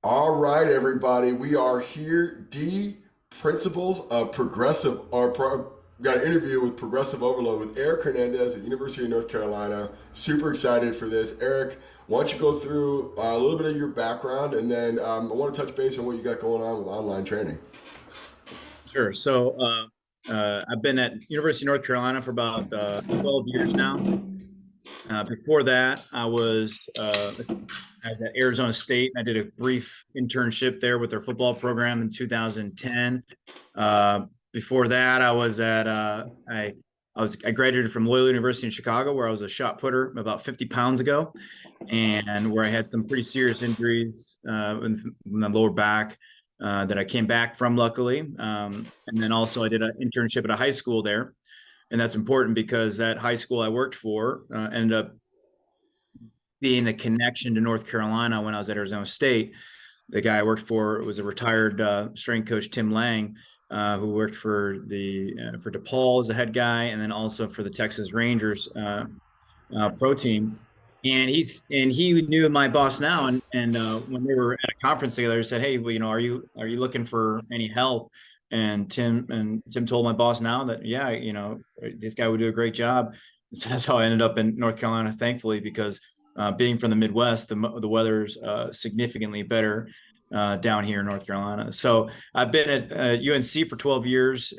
All right, everybody, we are here. D Principles of Progressive. Got an interview with Progressive Overload with Erik Hernandez at University of North Carolina. Super excited for this, Erik. Why don't you go through a little bit of your background, and then I want to touch base on what you got going on with online training. Sure. I've been at University of North Carolina for about 12 years now. Before that, I was at Arizona State. I did a brief internship there with their football program in 2010. Before that, I graduated from Loyola University in Chicago, where I was a shot putter about 50 pounds ago, and where I had some pretty serious injuries in the lower back that I came back from, luckily. And then also I did an internship at a high school there, and that's important because that high school I worked for ended up being the connection to North Carolina when I was at Arizona State. The guy I worked for was a retired strength coach, Tim Lang, who worked for DePaul as a head guy, and then also for the Texas Rangers pro team. And he knew my boss now, and when they were at a conference together, he said, "Hey, well, are you looking for any help?" And Tim told my boss now that, yeah, this guy would do a great job. So that's how I ended up in North Carolina, thankfully, because being from the Midwest, the weather's significantly better down here in North Carolina. So I've been at UNC for 12 years,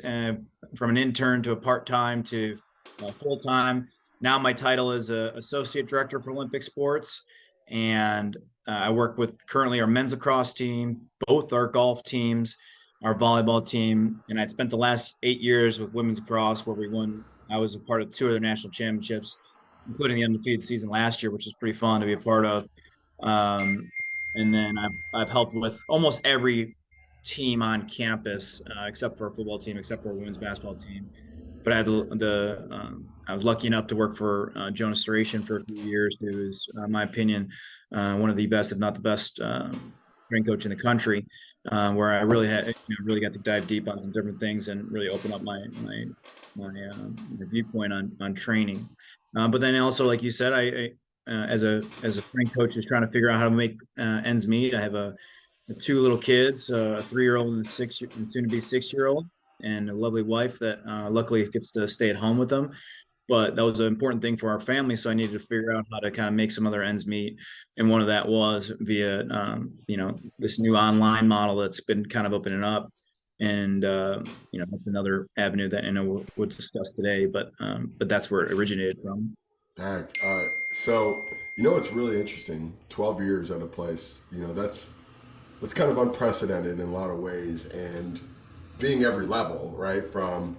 from an intern to a part-time to full-time. Now my title is associate director for Olympic sports, and I work with currently our men's lacrosse team, both our golf teams, our volleyball team, and I spent the last 8 years with women's lacrosse, where we won. I was a part of two of their national championships, including the undefeated season last year, which was pretty fun to be a part of. Um, and then I've helped with almost every team on campus, except for a football team, except for a women's basketball team. But I was lucky enough to work for Jonas Duration for a few years, who is, in my opinion, one of the best, if not the best, strength coach in the country. Where I really got to dive deep on some different things and really open up my viewpoint on training. But then also, like you said, as a strength coach, is trying to figure out how to make ends meet. I have two little kids, a 3-year-old and soon to be 6-year-old, and a lovely wife that luckily gets to stay at home with them. But that was an important thing for our family, so I needed to figure out how to kind of make some other ends meet. And one of that was via, this new online model that's been kind of opening up. And that's another avenue that I know we'll discuss today. But that's where it originated from. Dang. So what's really interesting? 12 years at a place. That's kind of unprecedented in a lot of ways, and being every level, right? From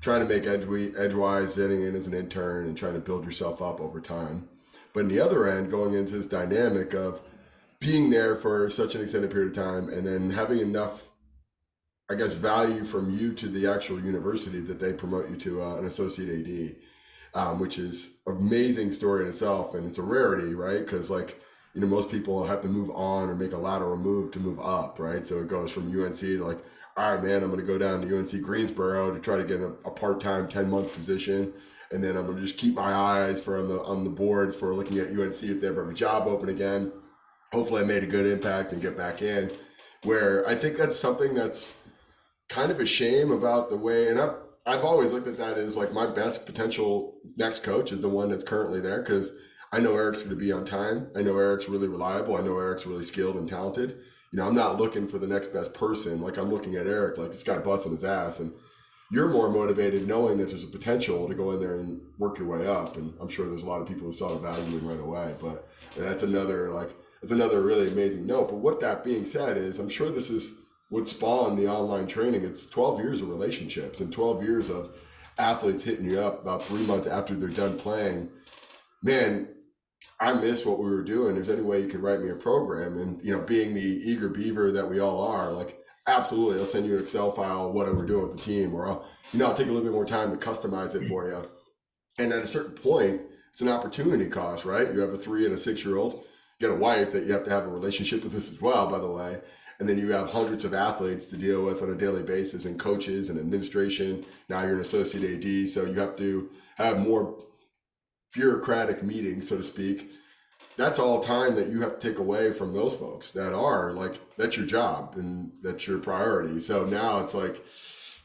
trying to make edgewise, getting in as an intern and trying to build yourself up over time. But in the other end, going into this dynamic of being there for such an extended period of time and then having enough, I guess, value from you to the actual university that they promote you to an associate AD, which is an amazing story in itself. And it's a rarity, right? Because, like, most people have to move on or make a lateral move to move up, right? So it goes from UNC to, like, all right, man, I'm going to go down to UNC Greensboro to try to get a part-time 10-month position, and then I'm going to just keep my eyes for on the boards for looking at UNC if they ever have a job open again. Hopefully, I made a good impact and get back in. Where I think that's something that's kind of a shame about the way, and I've always looked at that as like my best potential next coach is the one that's currently there, because I know Erik's going to be on time. I know Erik's really reliable. I know Erik's really skilled and talented. I'm not looking for the next best person. Like, I'm looking at Erik, like, this guy busting his ass, and you're more motivated knowing that there's a potential to go in there and work your way up. And I'm sure there's a lot of people who saw the value in right away. But that's another really amazing note. But what that being said is, I'm sure this is what spawned the online training. It's 12 years of relationships and 12 years of athletes hitting you up about 3 months after they're done playing. Man, I miss what we were doing. There's any way you could write me a program, and being the eager beaver that we all are, like, absolutely, I'll send you an Excel file of what we're doing with the team, or I'll take a little bit more time to customize it for you. And at a certain point, it's an opportunity cost, right? You have a 3 and a 6-year-old, you got a wife that you have to have a relationship with this as well, by the way. And then you have hundreds of athletes to deal with on a daily basis, and coaches and administration. Now you're an associate AD, so you have to have more bureaucratic meetings, so to speak. that's all time that you have to take away from those folks that are like, that's your job and that's your priority. So now it's like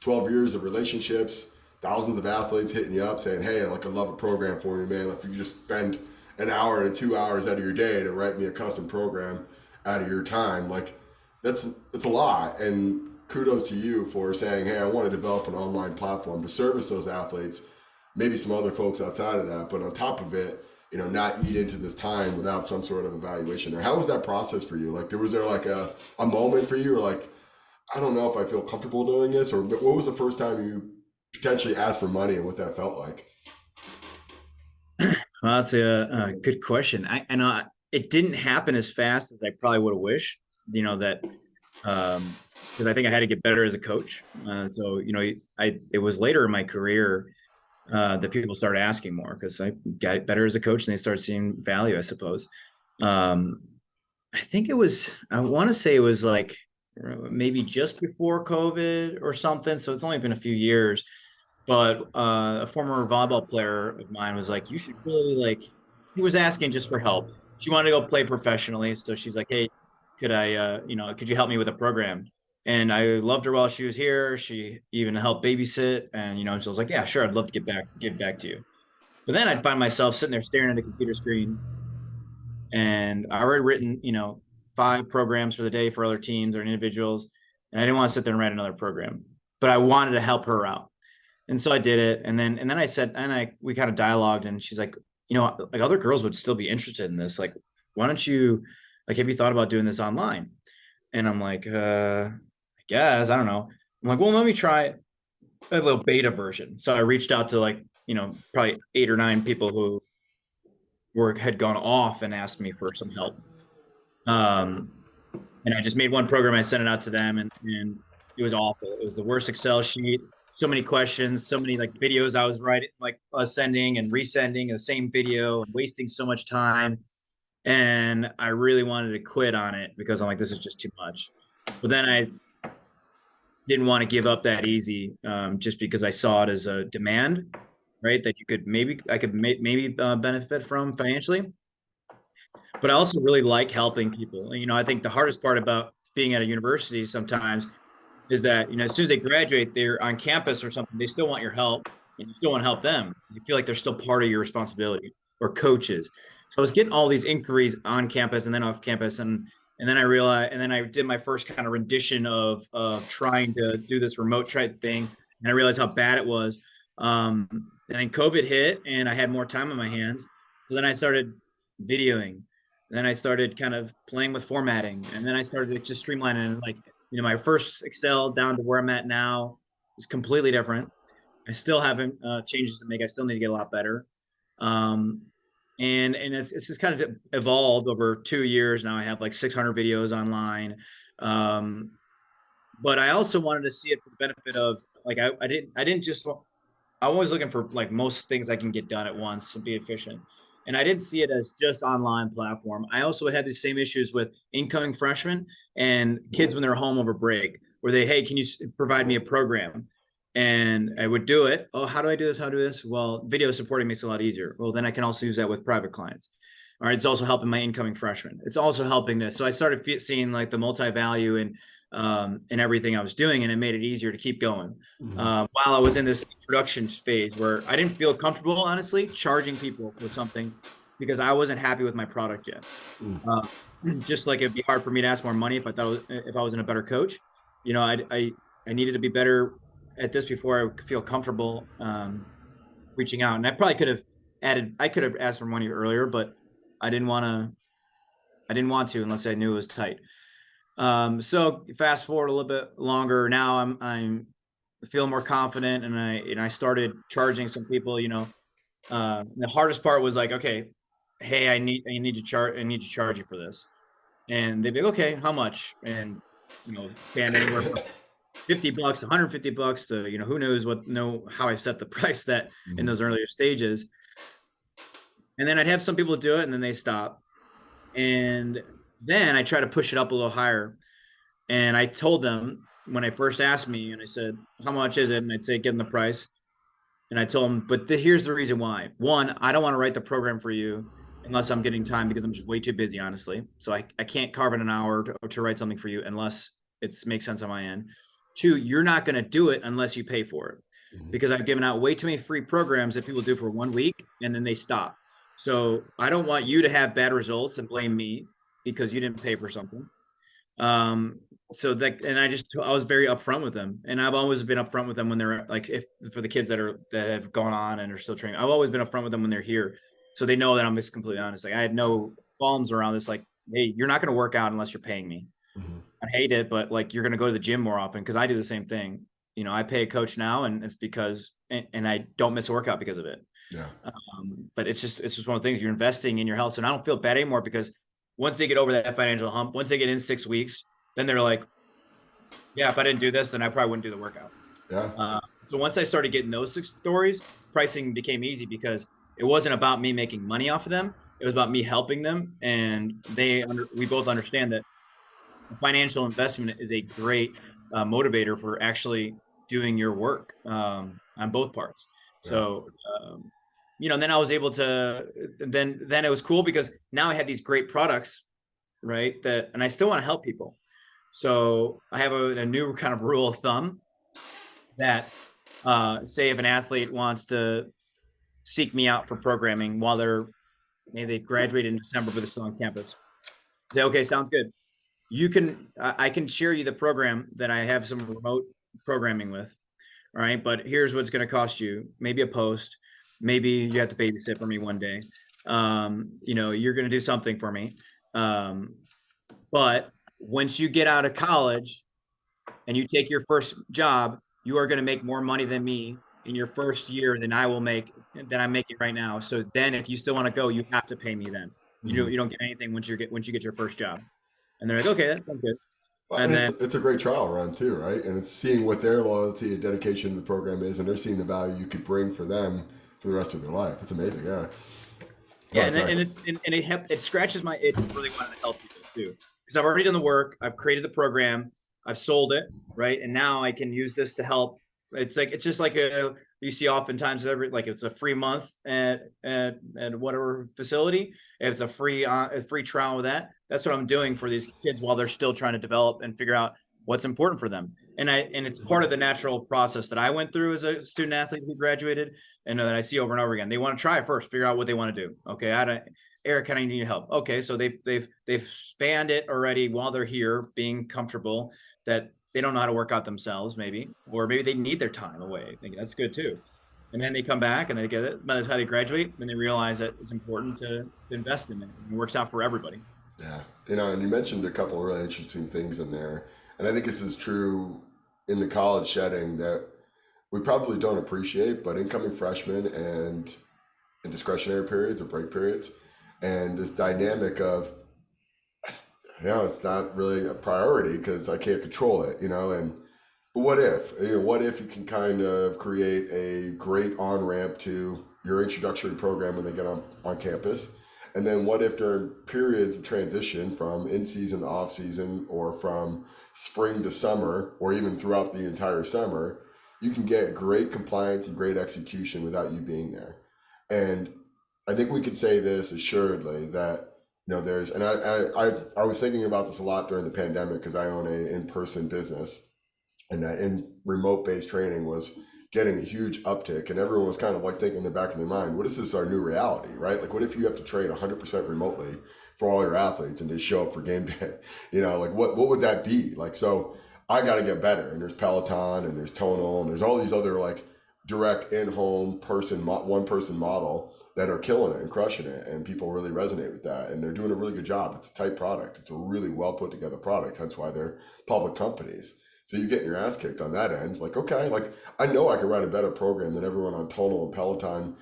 12 years of relationships, thousands of athletes hitting you up saying, hey, like, I love a program for you, man. If you just spend an hour to 2 hours out of your day to write me a custom program out of your time, like, that's a lot. And kudos to you for saying, hey, I want to develop an online platform to service those athletes, maybe some other folks outside of that, but on top of it, not eat into this time without some sort of evaluation there. How was that process for you? Like, was there like a moment for you, or like, I don't know if I feel comfortable doing this, or what was the first time you potentially asked for money and what that felt like? Well, that's a good question. I know it didn't happen as fast as I probably would have wished, that because I think I had to get better as a coach. So, it was later in my career that people started asking more because I got better as a coach and they started seeing value, I suppose. Um, I want to say it was like maybe just before COVID or something. So it's only been a few years. But a former volleyball player of mine was like, you should really she was asking just for help. She wanted to go play professionally. So she's like, hey, could you help me with a program? And I loved her while she was here. She even helped babysit. And, so I was like, yeah, sure. I'd love to get back to you. But then I'd find myself sitting there staring at the computer screen, and I already written, 5 programs for the day for other teams or individuals. And I didn't want to sit there and write another program, but I wanted to help her out. And so I did it. And then I said, we kind of dialogued, and she's like, like other girls would still be interested in this. Like, why don't you, have you thought about doing this online? And I'm like, I guess, I don't know. I'm like, well, let me try a little beta version. So I reached out to probably 8 or 9 people who had gone off and asked me for some help. Um, and I just made one program. I sent it out to them, and it was awful. It was the worst Excel sheet. So many questions, so many videos I was writing, sending and resending the same video and wasting so much time. And I really wanted to quit on it because I'm like, this is just too much. But then I didn't want to give up that easy, just because I saw it as a demand, right? That I could maybe benefit from financially. But I also really like helping people. I think the hardest part about being at a university sometimes is that, as soon as they graduate, they're on campus or something, they still want your help, and you still want to help them. You feel like they're still part of your responsibility, or coaches. So I was getting all these inquiries on campus and then off campus. And then I realized, and then I did my first kind of rendition of trying to do this remote type thing. And I realized how bad it was. And then COVID hit and I had more time on my hands. So then I started videoing. Then I started kind of playing with formatting, and then I started just streamlining, and my first Excel down to where I'm at now is completely different. I still haven't changes to make. I still need to get a lot better. Um, and it's just kind of evolved over 2 years. Now I have 600 videos online. But I also wanted to see it for the benefit of I didn't just, I'm always looking for most things I can get done at once and be efficient. And I didn't see it as just online platform. I also had the same issues with incoming freshmen and kids when they're home over break, where hey, can you provide me a program? And I would do it. Oh, how do I do this? How do this? Well, video supporting makes it a lot easier. Well, then I can also use that with private clients. All right. It's also helping my incoming freshmen. It's also helping this. So I started seeing the multi-value and everything I was doing, and it made it easier to keep going. Mm-hmm. While I was in this introduction phase where I didn't feel comfortable, honestly, charging people for something because I wasn't happy with my product yet. Just like it'd be hard for me to ask more money if I wasn't a better coach. I needed to be better at this before I would feel comfortable reaching out. And I probably could have asked for money earlier, but I didn't want to unless I knew it was tight. So fast forward a little bit longer. Now I'm feeling more confident, and I started charging some people. The hardest part was okay, hey, I need to charge you for this, and they'd be like, okay, how much? And span anywhere from $50 to $150 to who knows how I set the price that in those earlier stages. And then I'd have some people do it, and then they stop, and then I try to push it up a little higher. And I told them when I first asked me, and I said, how much is it? And I'd say, give them the price. And I told them, but here's the reason why. One, I don't want to write the program for you. unless I'm getting time because I'm just way too busy, honestly. So I can't carve in an hour to write something for you unless it makes sense on my end. Two, you're not going to do it unless you pay for it, Mhm. because I've given out way too many free programs that people do for 1 week and then they stop. So I don't want you to have bad results and blame me because you didn't pay for something. Um, so that, and I was very upfront with them, and I've always been upfront with them when they're like, if for the kids that have gone on and are still training, I've always been upfront with them when they're here. So they know that I'm just completely honest. Like I had no qualms around this. Like, hey, you're not going to work out unless you're paying me. Mhm. I hate it, but like you're going to go to the gym more often because I do the same thing. I pay a coach now, and it's because, and I don't miss a workout because of it. Yeah. But it's just one of the things, you're investing in your health. And I don't feel bad anymore because once they get over that financial hump, once they get in 6 weeks, then they're like, yeah, if I didn't do this, then I probably wouldn't do the workout. Yeah. So once I started getting those stories, pricing became easy because it wasn't about me making money off of them. It was about me helping them. And we both understand that financial investment is a great motivator for actually doing your work on both parts. Yeah. So, then I was able to, then it was cool because now I had these great products, right? And I still want to help people. So I have a new kind of rule of thumb that, say if an athlete wants to seek me out for programming while maybe they graduated in December, but they're still on campus. Say, okay, sounds good. I can share you the program that I have some remote programming with. All right. But here's what's going to cost you. Maybe a post, maybe you have to babysit for me one day. You're going to do something for me. But once you get out of college and you take your first job, you are going to make more money than me in your first year than I'm making right now. So then if you still want to go, you have to pay me then. Mhm. You don't get anything once you get your first job. And they're like, okay, that sounds good. Well, and And then, it's a great trial run too, right? And it's seeing what their loyalty and dedication to the program is, and they're seeing the value you could bring for them for the rest of their life. It's amazing, yeah. Go yeah, ahead, sorry. it scratches my itch of really wanting to help people too, because I've already done the work, I've created the program, I've sold it, right, and now I can use this to help. It's just like you see oftentimes it's a free month at whatever facility. If it's a free trial with that, that's what I'm doing for these kids while they're still trying to develop and figure out what's important for them. And it's part of the natural process that I went through as a student athlete who graduated, and that I see over and over again. They want to try it first, figure out what they want to do. Okay, Eric, I need your help. Okay, so they've spanned it already while they're here, being comfortable that they don't know how to work out themselves, maybe, or maybe they need their time away. Thinking that's good too. And then they come back and they get it. By the time they graduate, then they realize that it's important to invest in it. And it works out for everybody. Yeah, and you mentioned a couple of really interesting things in there, and I think this is true in the college setting that we probably don't appreciate, but incoming freshmen and in discretionary periods or break periods, and this dynamic of, it's not really a priority because I can't control it, and what if, what if you can kind of create a great on ramp to your introductory program when they get on campus? And then what if during periods of transition from in season to off season, or from spring to summer, or even throughout the entire summer, you can get great compliance and great execution without you being there? And I think we could say this assuredly that, there's, and I was thinking about this a lot during the pandemic because I own a in-person business, and that in remote based training was getting a huge uptick, and everyone was kind of like thinking in the back of their mind, what is this our new reality, right? Like, what if you have to train 100% remotely for all your athletes and just show up for game day? Like what would that be like? So I got to get better, and there's Peloton and there's Tonal and there's all these other like direct in-home one person model that are killing it and crushing it, and people really resonate with that, and they're doing a really good job. It's a tight product, it's a really well put together product, hence why they're public companies. So you get your ass kicked on that end. It's like, okay, like I know I can write a better program than everyone on Tonal and Peloton.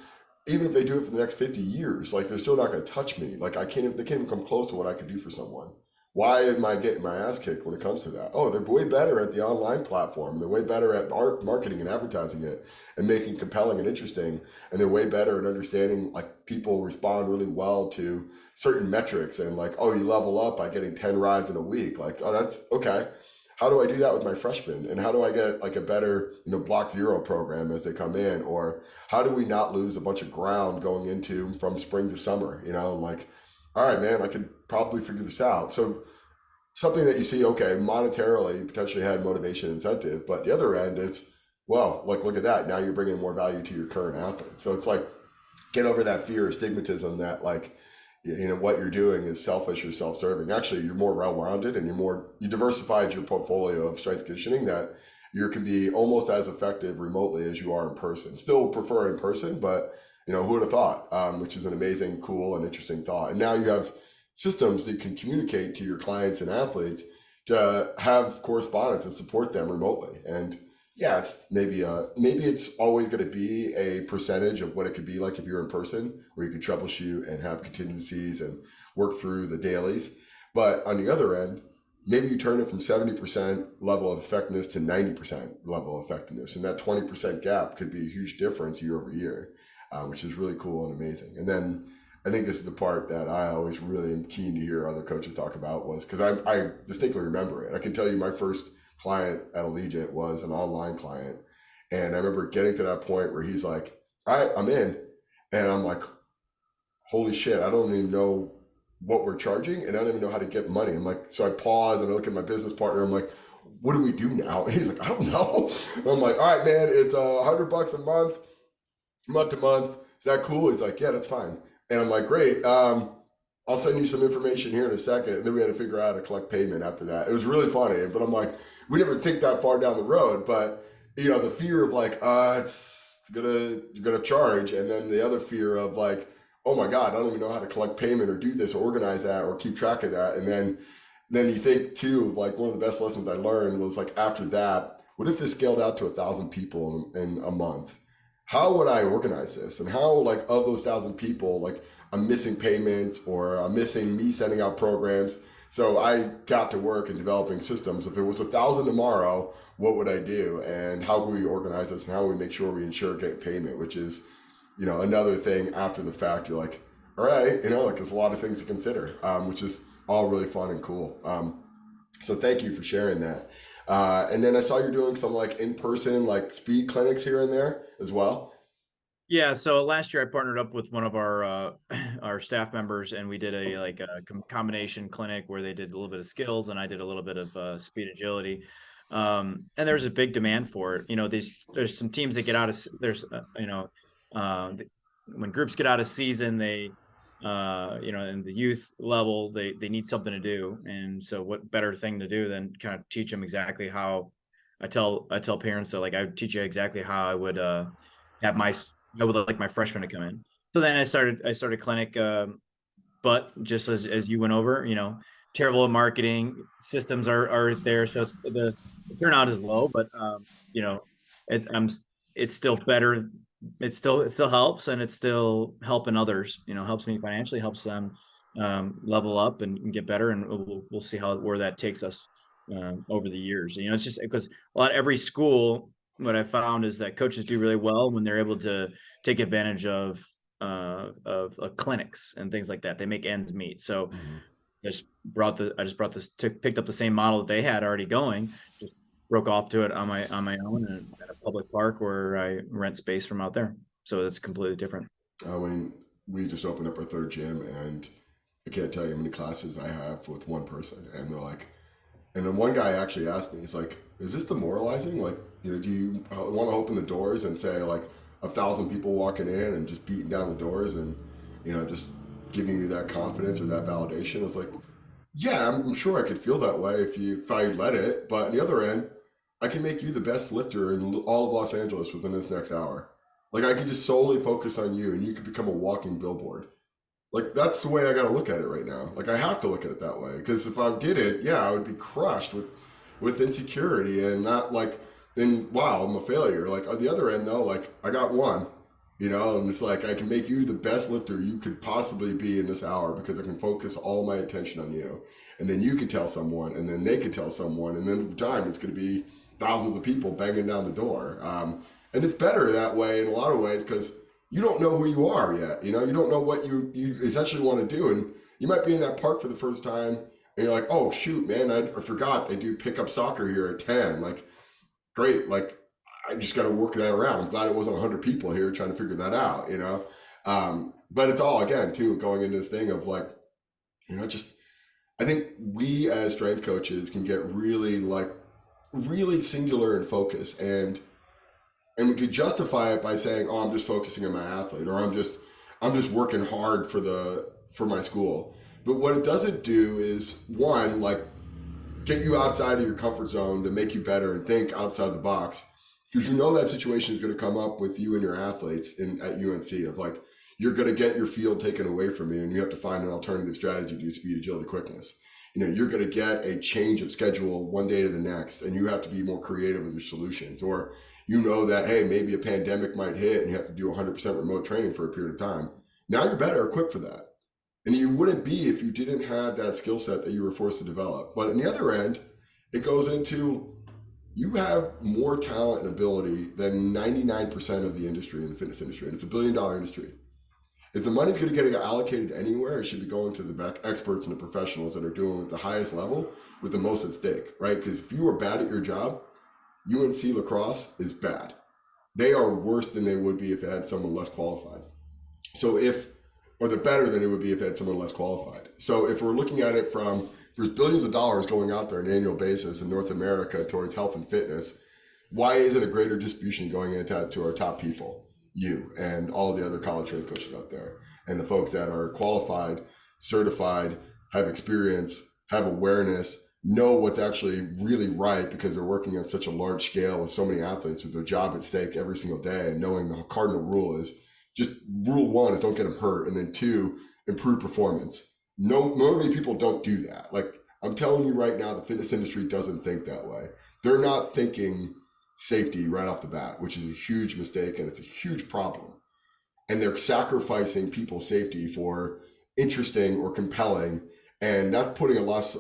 Even if they do it for the next 50 years, like they're still not going to touch me. Like they can't even come close to what I could do for someone. Why am I getting my ass kicked when it comes to that? Oh, they're way better at the online platform. They're way better at marketing and advertising it and making compelling and interesting. And they're way better at understanding like people respond really well to certain metrics, and like, oh, you level up by getting 10 rides in a week. Like, oh, that's okay. how do I do that with my freshmen? And how do I get like a better, block zero program as they come in? Or how do we not lose a bunch of ground going into from spring to summer? I'm like, all right, man, I could probably figure this out. So something that you see, okay, monetarily potentially had motivation incentive, but the other end, it's, well, like, look at that. Now you're bringing more value to your current athlete. So it's like, get over that fear or stigmatism that like, what you're doing is selfish or self-serving. Actually, you're more well-rounded and you diversified your portfolio of strength conditioning that you can be almost as effective remotely as you are in person. Still prefer in person, but who would have thought? Which is an amazing, cool, and interesting thought. And now you have systems that can communicate to your clients and athletes to have correspondence and support them remotely. And yeah, it's maybe it's always going to be a percentage of what it could be like if you're in person, where you could troubleshoot and have contingencies and work through the dailies. But on the other end, maybe you turn it from 70% level of effectiveness to 90% level of effectiveness, and that 20% gap could be a huge difference year over year, which is really cool and amazing. And then I think this is the part that I always really am keen to hear other coaches talk about, was because I distinctly remember it. I can tell you my first client at Allegiant was an online client. And I remember getting to that point where he's like, all right, I'm in. And I'm like, holy shit, I don't even know what we're charging. And I don't even know how to get money. I'm like, so I pause and I look at my business partner. I'm like, what do we do now? And he's like, I don't know. And I'm like, all right, man, it's $100 a month to month. Is that cool? He's like, yeah, that's fine. And I'm like, great. I'll send you some information here in a second. And then we had to figure out how to collect payment after that. It was really funny. But I'm like, we never think that far down the road. But, the fear of like, you're gonna charge. And then the other fear of like, oh my God, I don't even know how to collect payment or do this or organize that or keep track of that. And then you think too, of like one of the best lessons I learned was like, after that, what if this scaled out to 1,000 people in a month? How would I organize this? And how, like, of those 1,000 people, like, I'm missing payments or I'm missing me sending out programs. So I got to work in developing systems. If it was 1,000 tomorrow, what would I do? And how would we organize this? And how would we make sure we ensure getting payment, which is, another thing after the fact. You're like, all right, like there's a lot of things to consider, which is all really fun and cool. So thank you for sharing that. And then I saw you're doing some like in-person like speed clinics here and there as well. Yeah, so last year I partnered up with one of our our staff members, and we did a combination clinic where they did a little bit of skills and I did a little bit of speed agility. And there's a big demand for it. There's some teams that get out of when groups get out of season, they in the youth level, they need something to do. And so what better thing to do than kind of teach them exactly how. I tell parents that, like, I would teach you exactly how I would have I would like my freshman to come in. So then I started clinic, but just as you went over, terrible at marketing, systems are there, so the turnout is low, but you know, it's still better. It still helps, and it's still helping others. Helps me financially, helps them level up and get better, and we'll see where that takes us over the years. It's just because every school, what I found is that coaches do really well when they're able to take advantage of clinics and things like that. They make ends meet. So picked up the same model that they had already going, just broke off to it on my own at a public park where I rent space from out there. So it's completely different. When we just opened up our third gym, and I can't tell you how many classes I have with one person, and they're like, and then one guy actually asked me, he's like, is this demoralizing? Like, do you want to open the doors and say like 1,000 people walking in and just beating down the doors and, just giving you that confidence or that validation? It's like, yeah, I'm sure I could feel that way if I let it. But on the other end, I can make you the best lifter in all of Los Angeles within this next hour. Like, I can just solely focus on you and you could become a walking billboard. Like, that's the way I got to look at it right now. Like, I have to look at it that way, because if I didn't, yeah, I would be crushed with insecurity and not like, then wow, I'm a failure. Like, on the other end though, like, I got one, and it's like I can make you the best lifter you could possibly be in this hour because I can focus all my attention on you, and then you can tell someone, and then they can tell someone, and then over time it's going to be thousands of people banging down the door. And it's better that way in a lot of ways, because you don't know who you are yet. You don't know what you essentially want to do. And you might be in that park for the first time And you're like, oh shoot, man, I forgot they do pickup soccer here at 10. Like, great. Like, I just got to work that around. I'm glad it wasn't 100 people here trying to figure that out, you know? But it's all, again, too, going into this thing of like, just, I think we as strength coaches can get really, like, really singular and focused. And we could justify it by saying, "Oh, I'm just focusing on my athlete," or I'm just working hard for my school." But what it doesn't do is, one, like, get you outside of your comfort zone to make you better and think outside the box, because you know that situation is going to come up with you and your athletes at UNC of like, you're going to get your field taken away from you and you have to find an alternative strategy to do speed, agility, quickness. You're going to get a change of schedule one day to the next and you have to be more creative with your solutions. Or that, hey, maybe a pandemic might hit and you have to do 100% remote training for a period of time. Now you're better equipped for that. And you wouldn't be if you didn't have that skill set that you were forced to develop. But on the other end, it goes into, you have more talent and ability than 99% of the industry in the fitness industry. And it's $1 billion industry. If the money's going to get allocated anywhere, it should be going to the experts and the professionals that are doing it at the highest level with the most at stake, right? Because if you are bad at your job, UNC lacrosse is bad. They are worse than they would be if it had someone less qualified. Or they're better than it would be if it had someone less qualified. So if we're looking at it from, there's billions of dollars going out there on an annual basis in North America towards health and fitness, why isn't a greater distribution going into to our top people, you and all the other college trade coaches out there, and the folks that are qualified, certified, have experience, have awareness, know what's actually really right because they're working on such a large scale with so many athletes with their job at stake every single day, and knowing the cardinal rule is just, rule one is don't get them hurt, and then two, improve performance. No, many people don't do that. Like, I'm telling you right now, the fitness industry doesn't think that way. They're not thinking safety right off the bat, which is a huge mistake and it's a huge problem. And they're sacrificing people's safety for interesting or compelling, and that's putting a lot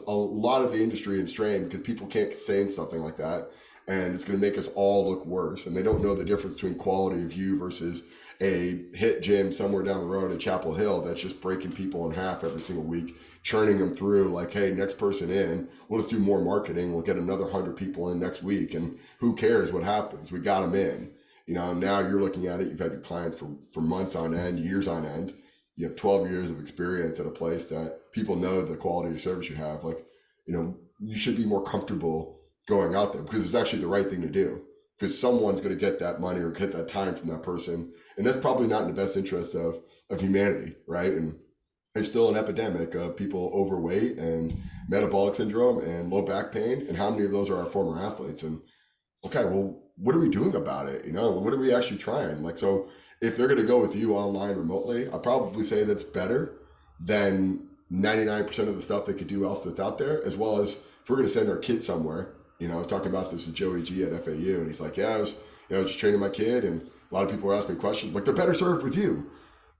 of the industry in strain because people can't say something like that, and it's going to make us all look worse. And they don't know the difference between quality of view versus a hit gym somewhere down the road at Chapel Hill that's just breaking people in half every single week, churning them through like, hey, next person in, we'll just do more marketing, we'll get another 100 people in next week, and who cares what happens, we got them in. Now you're looking at it, you've had your clients for months on end, years on end, you have 12 years of experience at a place that people know the quality of service you have. Like, you should be more comfortable going out there because it's actually the right thing to do, because someone's going to get that money or get that time from that person, and that's probably not in the best interest of humanity, right? And there's still an epidemic of people overweight and metabolic syndrome and low back pain, and how many of those are our former athletes? And okay, well, what are we doing about it? What are we actually trying? Like, so if they're going to go with you online remotely, I'll probably say that's better than 99% of the stuff they could do else that's out there, as well as if we're going to send our kids somewhere. I was talking about this with Joey G at FAU, and he's like, yeah, I was, just training my kid, and a lot of people were asking questions. Like, they're better served with you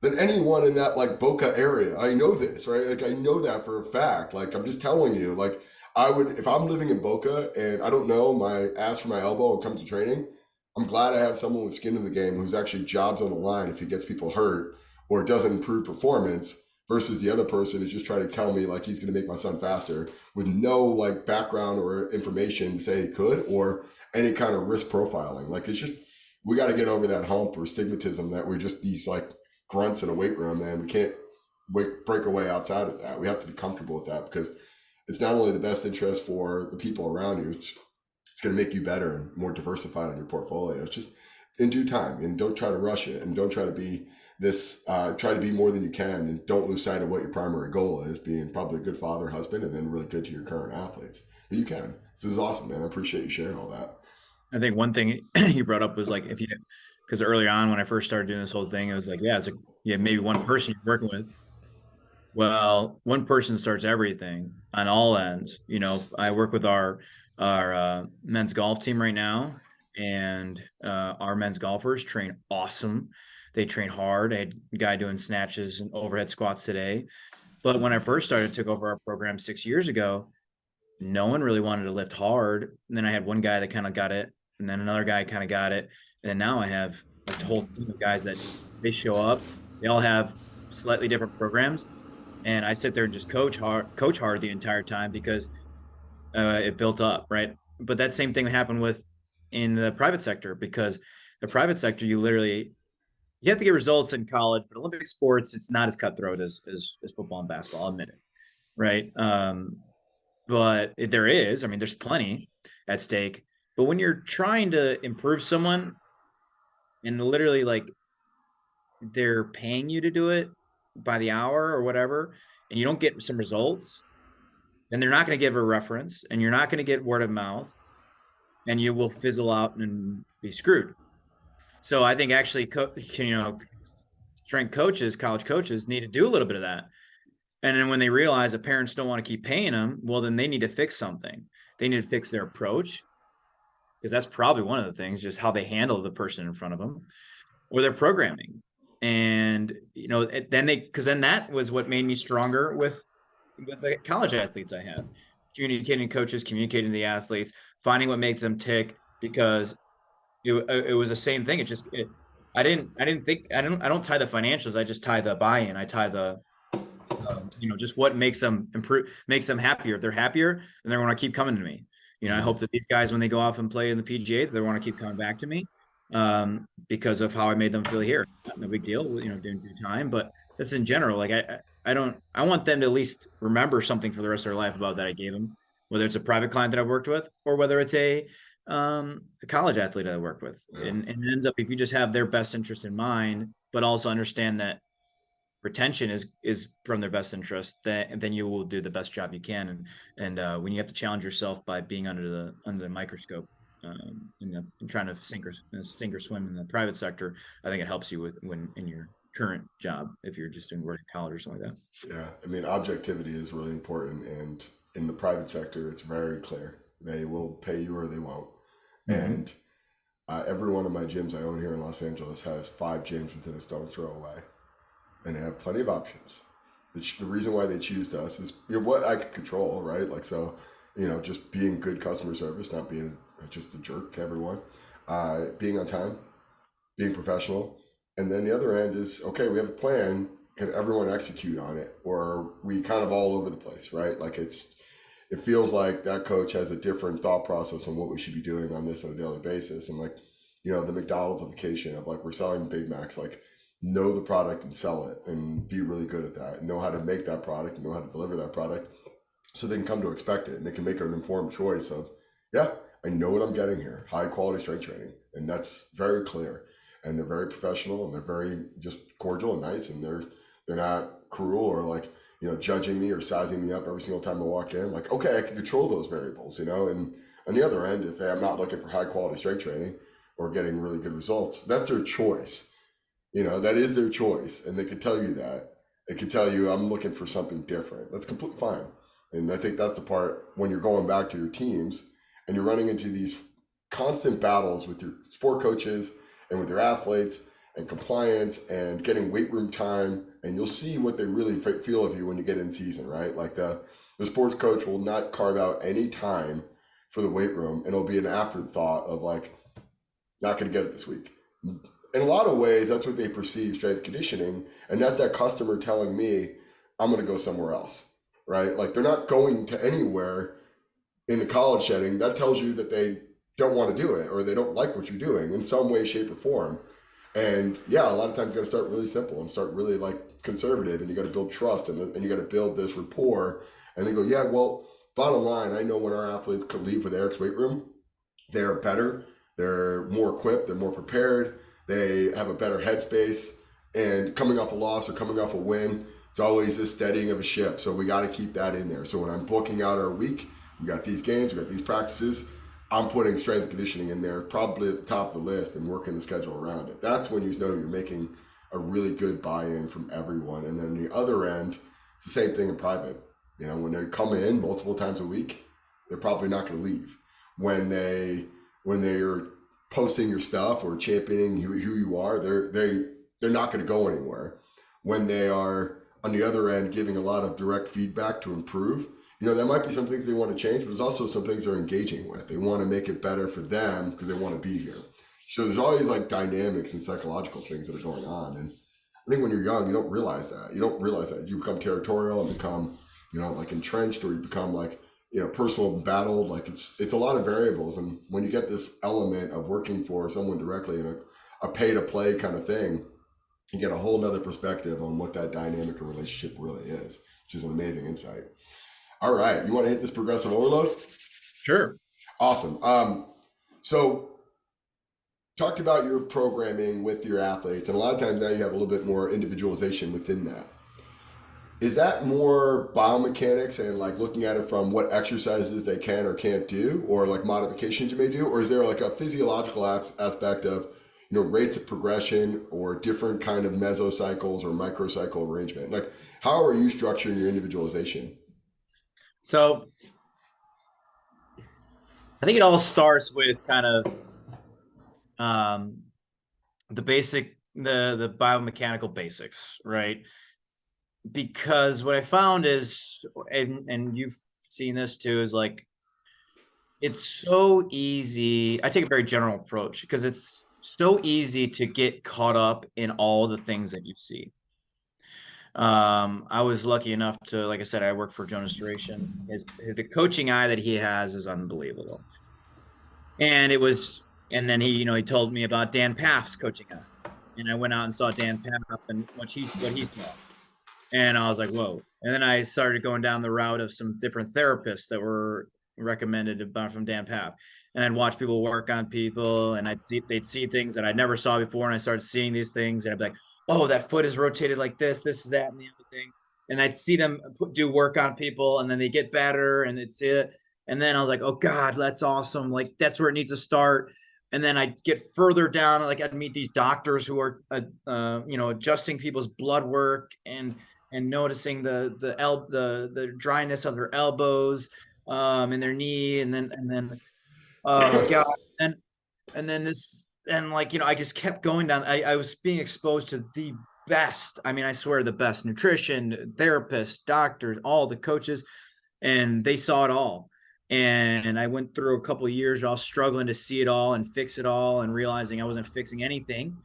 than anyone in that, like, Boca area. I know this, right? Like, I know that for a fact. Like, I'm just telling you, like, I would, if I'm living in Boca and I don't know my ass from my elbow and come to training, I'm glad I have someone with skin in the game who's actually jobs on the line if he gets people hurt or doesn't improve performance, versus the other person who's just trying to tell me like he's going to make my son faster with no like background or information to say he could, or any kind of risk profiling. Like, it's just, we got to get over that hump or stigmatism that we're just these like grunts in a weight room, and we can't break away outside of that. We have to be comfortable with that, because it's not only the best interest for the people around you, it's going to make you better and more diversified in your portfolio. It's just in due time, and don't try to rush it, and don't try to be this, try to be more than you can, and don't lose sight of what your primary goal is, being probably a good father, husband, and then really good to your current athletes. But you can. This is awesome, man. I appreciate you sharing all that. I think one thing you brought up was like, because early on when I first started doing this whole thing, it was like, yeah, it's like, yeah, maybe one person you're working with. Well, one person starts everything on all ends. I work with our men's golf team right now, and our men's golfers train awesome. They train hard. I had a guy doing snatches and overhead squats today. But when I first started, took over our program 6 years ago, no one really wanted to lift hard. And then I had one guy that kind of got it, and then another guy kind of got it. And now I have like a whole team of guys that they show up. They all have slightly different programs, And I sit there and just coach hard the entire time because it built up, right? But that same thing happened with in the private sector, because the private sector, you have to get results in college, but Olympic sports, it's not as cutthroat as football and basketball, I'll admit it, right? But there is, I mean, there's plenty at stake. But when you're trying to improve someone and literally like they're paying you to do it by the hour or whatever, and you don't get some results, then they're not going to give a reference, and you're not going to get word of mouth, and you will fizzle out and be screwed. So I think actually, strength coaches, college coaches need to do a little bit of that. And then when they realize that parents don't want to keep paying them, well, then they need to fix something. They need to fix their approach, because that's probably one of the things, just how they handle the person in front of them, or their programming. And then that was what made me stronger with the college athletes I had, communicating coaches, communicating to the athletes, finding what makes them tick, because it was the same thing. I don't tie the financials. I just tie the buy-in. I tie the just what makes them improve, makes them happier. If they're happier, then they're going to keep coming to me. I hope that these guys, when they go off and play in the PGA, they want to keep coming back to me, because of how I made them feel here. No big deal, doing due time, but that's in general. Like I want them to at least remember something for the rest of their life about that I gave them, whether it's a private client that I've worked with, or whether it's a college athlete I worked with. Yeah. And it ends up, if you just have their best interest in mind, but also understand that retention is from their best interest, then you will do the best job you can. And when you have to challenge yourself by being under the microscope, in trying to sink or swim in the private sector, I think it helps you when in your current job, if you're just doing work in college or something like that. Yeah, I mean, objectivity is really important, and in the private sector, it's very clear. They will pay you or they won't. Mm-hmm. And every one of my gyms I own here in Los Angeles has 5 gyms within a stone's throw away, and they have plenty of options. The reason why they choose us is what I can control, right? Like, so, just being good customer service, not being just a jerk to everyone, being on time, being professional. And then the other end is, okay, we have a plan. Can everyone execute on it? Or are we kind of all over the place, right? Like it feels like that coach has a different thought process on what we should be doing on this on a daily basis. And like, the McDonald'sification of like, we're selling Big Macs, like know the product and sell it and be really good at that. Know how to make that product and know how to deliver that product so they can come to expect it and they can make an informed choice of, yeah, I know what I'm getting here. High quality strength training. And that's very clear. And they're very professional and they're very just cordial and nice, and they're not cruel or like, judging me or sizing me up every single time I walk in. Like, okay, I can control those variables, and on the other end, if I'm not looking for high quality strength training or getting really good results, that's their choice. That is their choice. And they can tell you that. They can tell you, I'm looking for something different. That's completely fine. And I think that's the part when you're going back to your teams and you're running into these constant battles with your sport coaches and with your athletes and compliance and getting weight room time, and you'll see what they really feel of you when you get in season, right? Like the sports coach will not carve out any time for the weight room, and it'll be an afterthought of like, not going to get it this week. In a lot of ways, that's what they perceive strength conditioning, and that's that customer telling me, I'm going to go somewhere else, right? Like they're not going to anywhere in the college setting. That tells you that they don't want to do it or they don't like what you're doing in some way, shape, or form. And yeah, a lot of times you got to start really simple and start really like conservative, and you got to build trust and you got to build this rapport. And they go, yeah, well, bottom line, I know when our athletes could leave with Erik's weight room, they're better, they're more equipped, they're more prepared, they have a better headspace. And coming off a loss or coming off a win, it's always this steadying of a ship. So we got to keep that in there. So when I'm booking out our week, we got these games, we got these practices, I'm putting strength and conditioning in there, probably at the top of the list, and working the schedule around it. That's when you know you're making a really good buy-in from everyone. And then the other end, it's the same thing in private. When they come in multiple times a week, they're probably not going to leave. When they're posting your stuff or championing who you are, they're not going to go anywhere. When they are on the other end giving a lot of direct feedback to improve, there might be some things they want to change, but there's also some things they're engaging with. They want to make it better for them because they want to be here. So there's always like dynamics and psychological things that are going on. And think when you're young, you don't realize that. You don't realize that you become territorial and become, like entrenched, or you become like, personal battled. Like it's a lot of variables, and when you get this element of working for someone directly in a pay to play kind of thing, you get a whole nother perspective on what that dynamic or relationship really is, which is an amazing insight. All right, you want to hit this progressive overload? Sure. Awesome. So talked about your programming with your athletes, and a lot of times now you have a little bit more individualization within that. Is that more biomechanics and like looking at it from what exercises they can or can't do, or like modifications you may do, or is there like a physiological aspect of rates of progression or different kind of mesocycles or microcycle arrangement? Like, how are you structuring your individualization? So I think it all starts with kind of um, the biomechanical basics, right? Because what I found is, and you've seen this too, is like it's so easy. I take a very general approach because it's so easy to get caught up in all the things that you see. I was lucky enough to, like I said, I work for Jonas Duration. The coaching eye that he has is unbelievable. And it was, and then he told me about Dan Paff's coaching eye. And I went out and saw Dan Paff and what he saw. And I was like, whoa. And then I started going down the route of some different therapists that were recommended about from Dan Paff. And I'd watch people work on people, and they'd see things that I never saw before. And I started seeing these things, and I'd be like, oh, that foot is rotated like this is that, and the other thing. And I'd see them do work on people, and then they get better, and it's it. And then I was like, oh God, that's awesome. Like that's where it needs to start. And then I'd get further down, like I'd meet these doctors who are, adjusting people's blood work and noticing the dryness of their elbows, and their knee, and then oh God, and then this, and like I just kept going down. I was being exposed to the best. I mean, I swear, the best nutrition therapists, doctors, all the coaches, and they saw it all. And I went through a couple of years, I was struggling to see it all and fix it all, and realizing I wasn't fixing anything.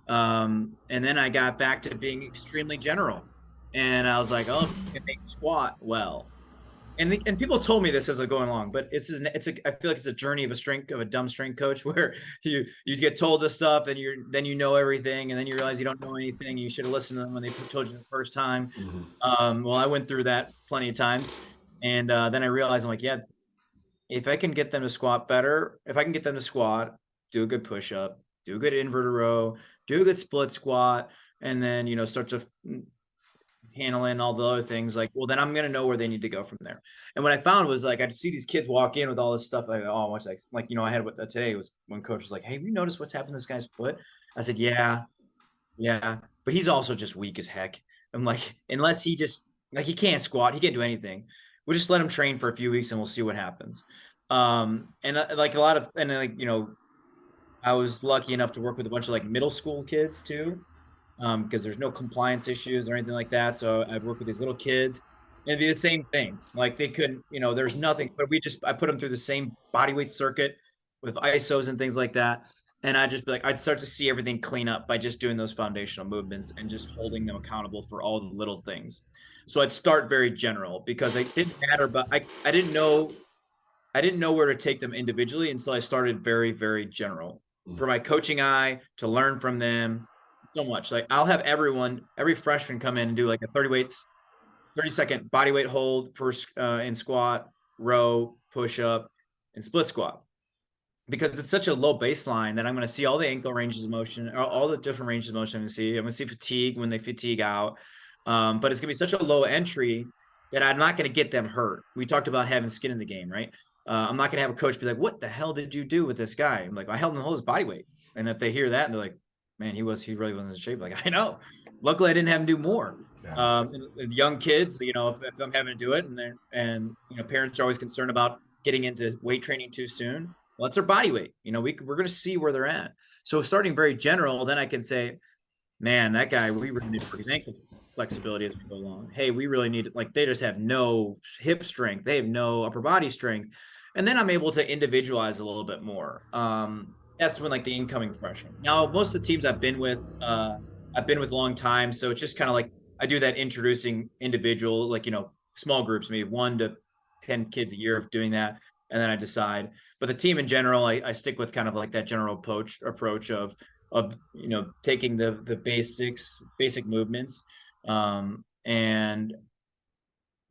And then I got back to being extremely general, and I was like, oh, you can make squat well. And people told me this as I'm going along, but I feel like it's a journey of a dumb strength coach, where you get told this stuff, and then you know everything, and then you realize you don't know anything. You should have listened to them when they told you the first time. Well, I went through that plenty of times, and then I realized, I'm like, yeah, if I can get them to squat better, if I can get them to squat, do a good push up, do a good inverted row, do a good split squat, and then start to handling all the other things, like, well, then I'm gonna know where they need to go from there. And what I found was, like, I'd see these kids walk in with all this stuff, like, oh, what's like I had what today was when coach was like, hey, we noticed what's happened to this guy's foot. I said, yeah, but he's also just weak as heck. I'm like, unless he just, like, he can't squat, he can't do anything. We'll just let him train for a few weeks and we'll see what happens. And like a lot of, and like I was lucky enough to work with a bunch of like middle school kids too, because there's no compliance issues or anything like that. So I'd work with these little kids, and it'd be the same thing. Like they couldn't, there's nothing, but I put them through the same body weight circuit with ISOs and things like that. And I'd just be like, I'd start to see everything clean up by just doing those foundational movements and just holding them accountable for all the little things. So I'd start very general, because it didn't matter, but I didn't know where to take them individually until I started very, very general for my coaching eye to learn from them so much. Like I'll have every freshman come in and do like a 30-second body weight hold first, in squat, row, push up, and split squat, because it's such a low baseline that I'm going to see all the ankle ranges of motion, all the different ranges of motion. I'm going to see fatigue when they fatigue out. But it's going to be such a low entry that I'm not going to get them hurt. We talked about having skin in the game, right? I'm not going to have a coach be like, what the hell did you do with this guy? I'm like, I held him hold his body weight. And if they hear that, and they're like, man, he really wasn't in shape. Like, I know. Luckily, I didn't have him do more. Yeah. And young kids, if I'm having to do it, and parents are always concerned about getting into weight training too soon. Well, that's their body weight. We're going to see where they're at. So starting very general, then I can say, man, that guy, we really need to work his ankle flexibility as we go along. Hey, we really need, like, they just have no hip strength. They have no upper body strength. And then I'm able to individualize a little bit more. That's when, like, the incoming freshman. Now, most of the teams I've been with, I've been with a long time. So it's just kind of like I do that introducing individual, like, small groups, maybe 1 to 10 kids a year of doing that. And then I decide. But the team in general, I stick with kind of like that general approach of taking the basic movements, and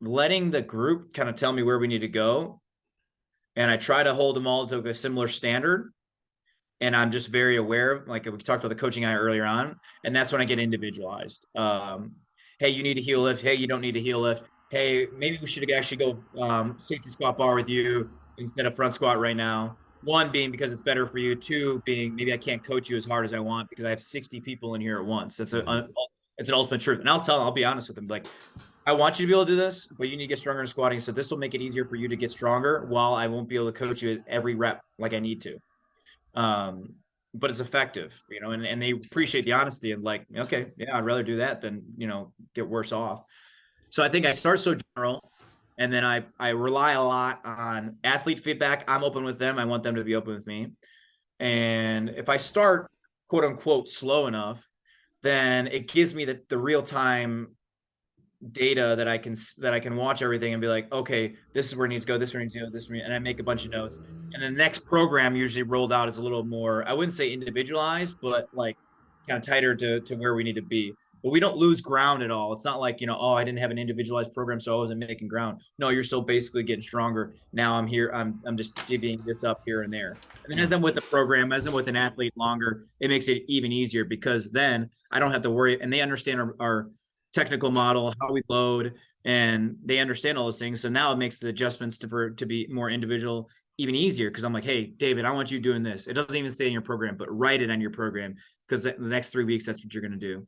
letting the group kind of tell me where we need to go. And I try to hold them all to a similar standard. And I'm just very aware of, like we talked about the coaching eye earlier on, and that's when I get individualized. Hey, you need a heel lift. Hey, you don't need a heel lift. Hey, maybe we should actually go safety squat bar with you instead of front squat right now. One being because it's better for you. Two being maybe I can't coach you as hard as I want because I have 60 people in here at once. It's an ultimate truth. And I'll be honest with them. Like, I want you to be able to do this, but you need to get stronger in squatting. So this will make it easier for you to get stronger while I won't be able to coach you at every rep like I need to. But it's effective, and they appreciate the honesty and like, okay, yeah, I'd rather do that than, get worse off. So I think I start so general, and then I rely a lot on athlete feedback. I'm open with them. I want them to be open with me. And if I start quote unquote slow enough, then it gives me the real time data that I can watch everything and be like, okay, this is where it needs to go, this is where it needs to go, this is where, and I make a bunch of notes. And the next program usually rolled out is a little more, I wouldn't say individualized, but like kind of tighter to where we need to be. But we don't lose ground at all. It's not like, oh, I didn't have an individualized program, so I wasn't making ground. No, you're still basically getting stronger. Now I'm here, I'm just divvying this up here and there. And then as I'm with a program, as I'm with an athlete longer, it makes it even easier because then I don't have to worry, and they understand our technical model, how we load, and they understand all those things. So now it makes the adjustments to be more individual even easier because I'm like, hey, David, I want you doing this. It doesn't even stay in your program, but write it on your program because the next 3 weeks, that's what you're going to do.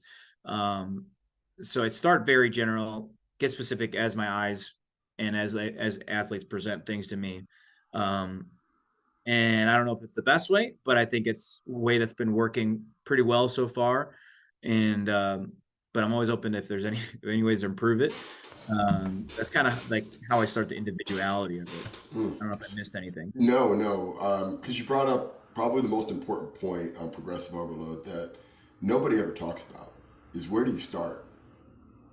So I start very general, get specific as my eyes and as athletes present things to me. And I don't know if it's the best way, but I think it's a way that's been working pretty well so far. And but I'm always open if there's any ways to improve it. That's kind of like how I start the individuality of it. I don't know if I missed anything. No, because you brought up probably the most important point on progressive overload that nobody ever talks about is where do you start?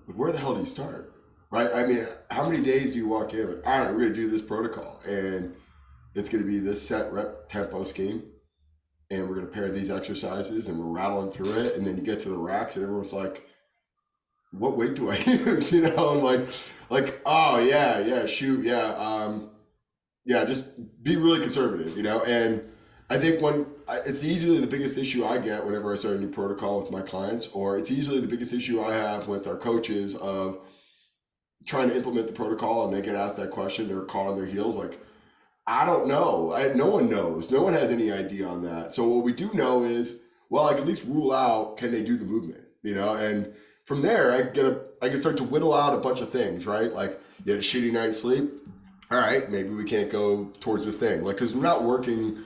Like, where the hell do you start? Right? I mean, how many days do you walk in with, all right, we're going to do this protocol and it's going to be this set rep tempo scheme and we're going to pair these exercises and we're rattling through it. And then you get to the racks and everyone's like, what weight do I use? I'm like, oh yeah, shoot, yeah, just be really conservative, And I think it's easily the biggest issue I get whenever I start a new protocol with my clients, or it's easily the biggest issue I have with our coaches of trying to implement the protocol and they get asked that question, they're caught on their heels, like, I don't know. No one knows. No one has any idea on that. So what we do know is, well, I can at least rule out, can they do the movement, And from there, I can start to whittle out a bunch of things, right? Like, you had a shitty night's sleep. All right, maybe we can't go towards this thing, like, because we're not working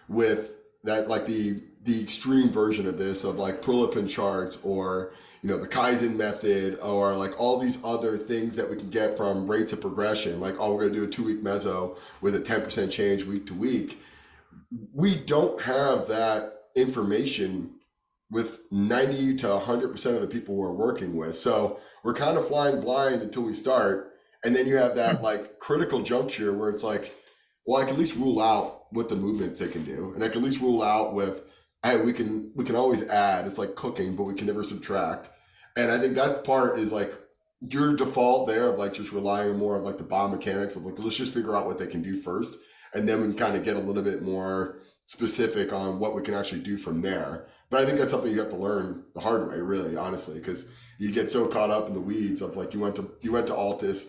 with that, like the extreme version of this of like Prilipin charts or the Kaizen method or like all these other things that we can get from rates of progression. Like, oh, we're gonna do a 2-week meso with a 10% change week to week. We don't have that information with 90 to 100% of the people we're working with. So we're kind of flying blind until we start. And then you have that like critical juncture where it's like, well, I can at least rule out what the movements they can do. And I can at least rule out with, hey, we can always add. It's like cooking, but we can never subtract. And I think that's part is like your default there of like just relying more of like the biomechanics of like, let's just figure out what they can do first. And then we can kind of get a little bit more specific on what we can actually do from there. But I think that's something you have to learn the hard way, really, honestly, because you get so caught up in the weeds of like you went to Altus,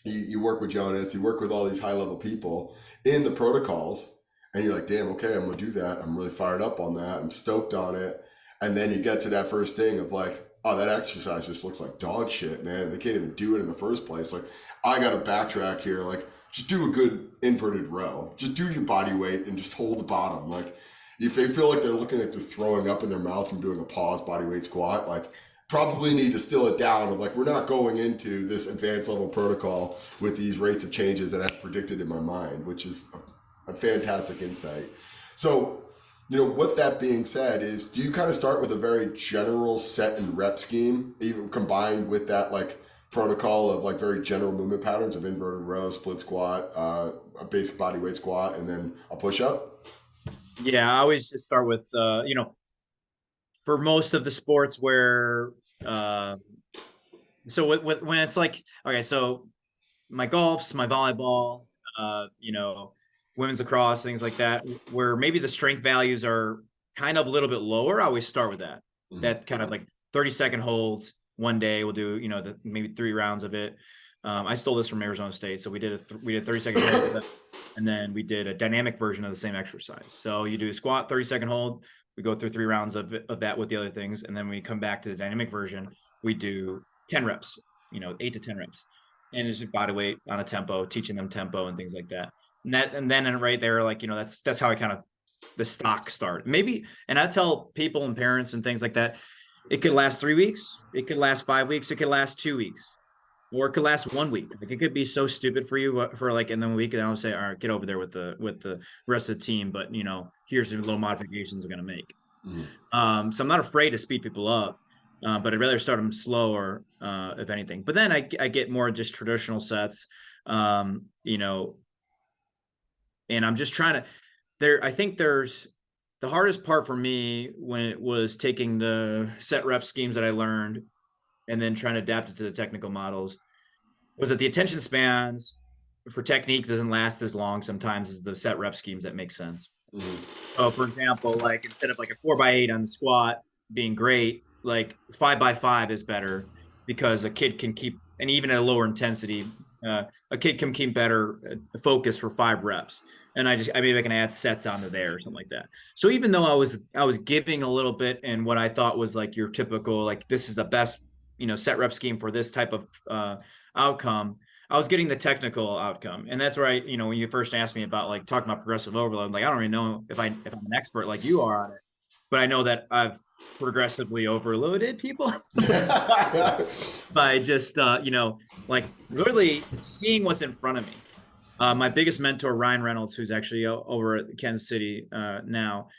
you work with Jonas, you work with all these high level people in the protocols, and you're like, damn, okay, I'm gonna do that. I'm really fired up on that. I'm stoked on it. And then you get to that first thing of like, oh, that exercise just looks like dog shit, man. They can't even do it in the first place. Like, I gotta backtrack here. Like, just do a good inverted row. Just do your body weight and just hold the bottom. Like, if they feel like they're looking like they're throwing up in their mouth from doing a pause body weight squat, like probably need to still it down of like, we're not going into this advanced level protocol with these rates of changes that I've predicted in my mind, which is a fantastic insight. So With that being said, is do you kind of start with a very general set and rep scheme, even combined with that like protocol of like very general movement patterns of inverted row, split squat, a basic body weight squat, and then a push up? Yeah, I always just start with for most of the sports where uh, so when it's like okay, so my golfs, my volleyball, women's lacrosse, things like that, where maybe the strength values are kind of a little bit lower. I always start with that. Mhm. That kind of like 30-second holds. One day we'll do, maybe 3 rounds of it. I stole this from Arizona State, so we did 30-second hold, and then we did a dynamic version of the same exercise. So you do a squat, 30-second hold. We go through 3 rounds of that with the other things, and then we come back to the dynamic version. We do 10 reps, 8 to 10 reps, and it's just body weight on a tempo, teaching them tempo and things like that. And then right there, like that's how I kind of the stock start. Maybe, and I tell people and parents and things like that, it could last 3 weeks, it could last 5 weeks, it could last 2 weeks, or it could last one week. Like it could be so stupid for you for like, and then a week, and I'll say, all right, get over there with the rest of the team. But here's the little modifications we're gonna make. Mhm. So I'm not afraid to speed people up, but I'd rather start them slower, if anything. But then I get more just traditional sets, um, you know, and I'm just trying to. I think there's the hardest part for me when it was taking the set rep schemes that I learned and then trying to adapt it to the technical models was that the attention spans for technique doesn't last as long sometimes as the set rep schemes that make sense. Mhm. So, for example, like instead of like a 4x8 on the squat being great, like 5x5 is better because a kid can keep, and even at a lower intensity, a kid can keep better focus for 5 reps. And I maybe I can add sets onto there or something like that. So even though I was giving a little bit and what I thought was like your typical, like this is the best, set rep scheme for this type of outcome, I was getting the technical outcome. And that's right. When you first asked me about like talking about progressive overload, like I don't really know if I'm an expert like you are on it, but I know that I've progressively overloaded people by just like literally seeing what's in front of me. My biggest mentor, Ryan Reynolds, who's actually over at Kansas City now,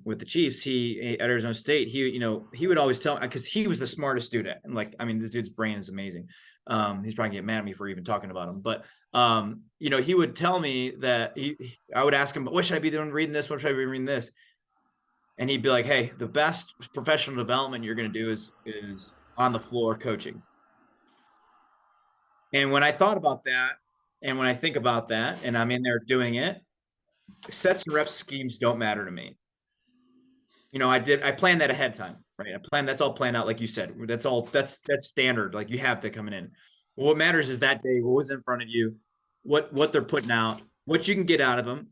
with the Chiefs, he at Arizona State, he would always tell, because he was the smartest dude and like, I mean, this dude's brain is amazing. He's probably gonna get mad at me for even talking about him, but he would tell me that I would ask him, what should I be doing reading this? What should I be reading this? And he'd be like, hey, the best professional development you're gonna do is on the floor coaching. And when I thought about that, and when I think about that, and I'm in there doing it, sets and reps schemes don't matter to me. I planned that ahead of time, right? That's all planned out, like you said. That's standard. Like you have to coming in. What matters is that day, what was in front of you, what they're putting out, what you can get out of them,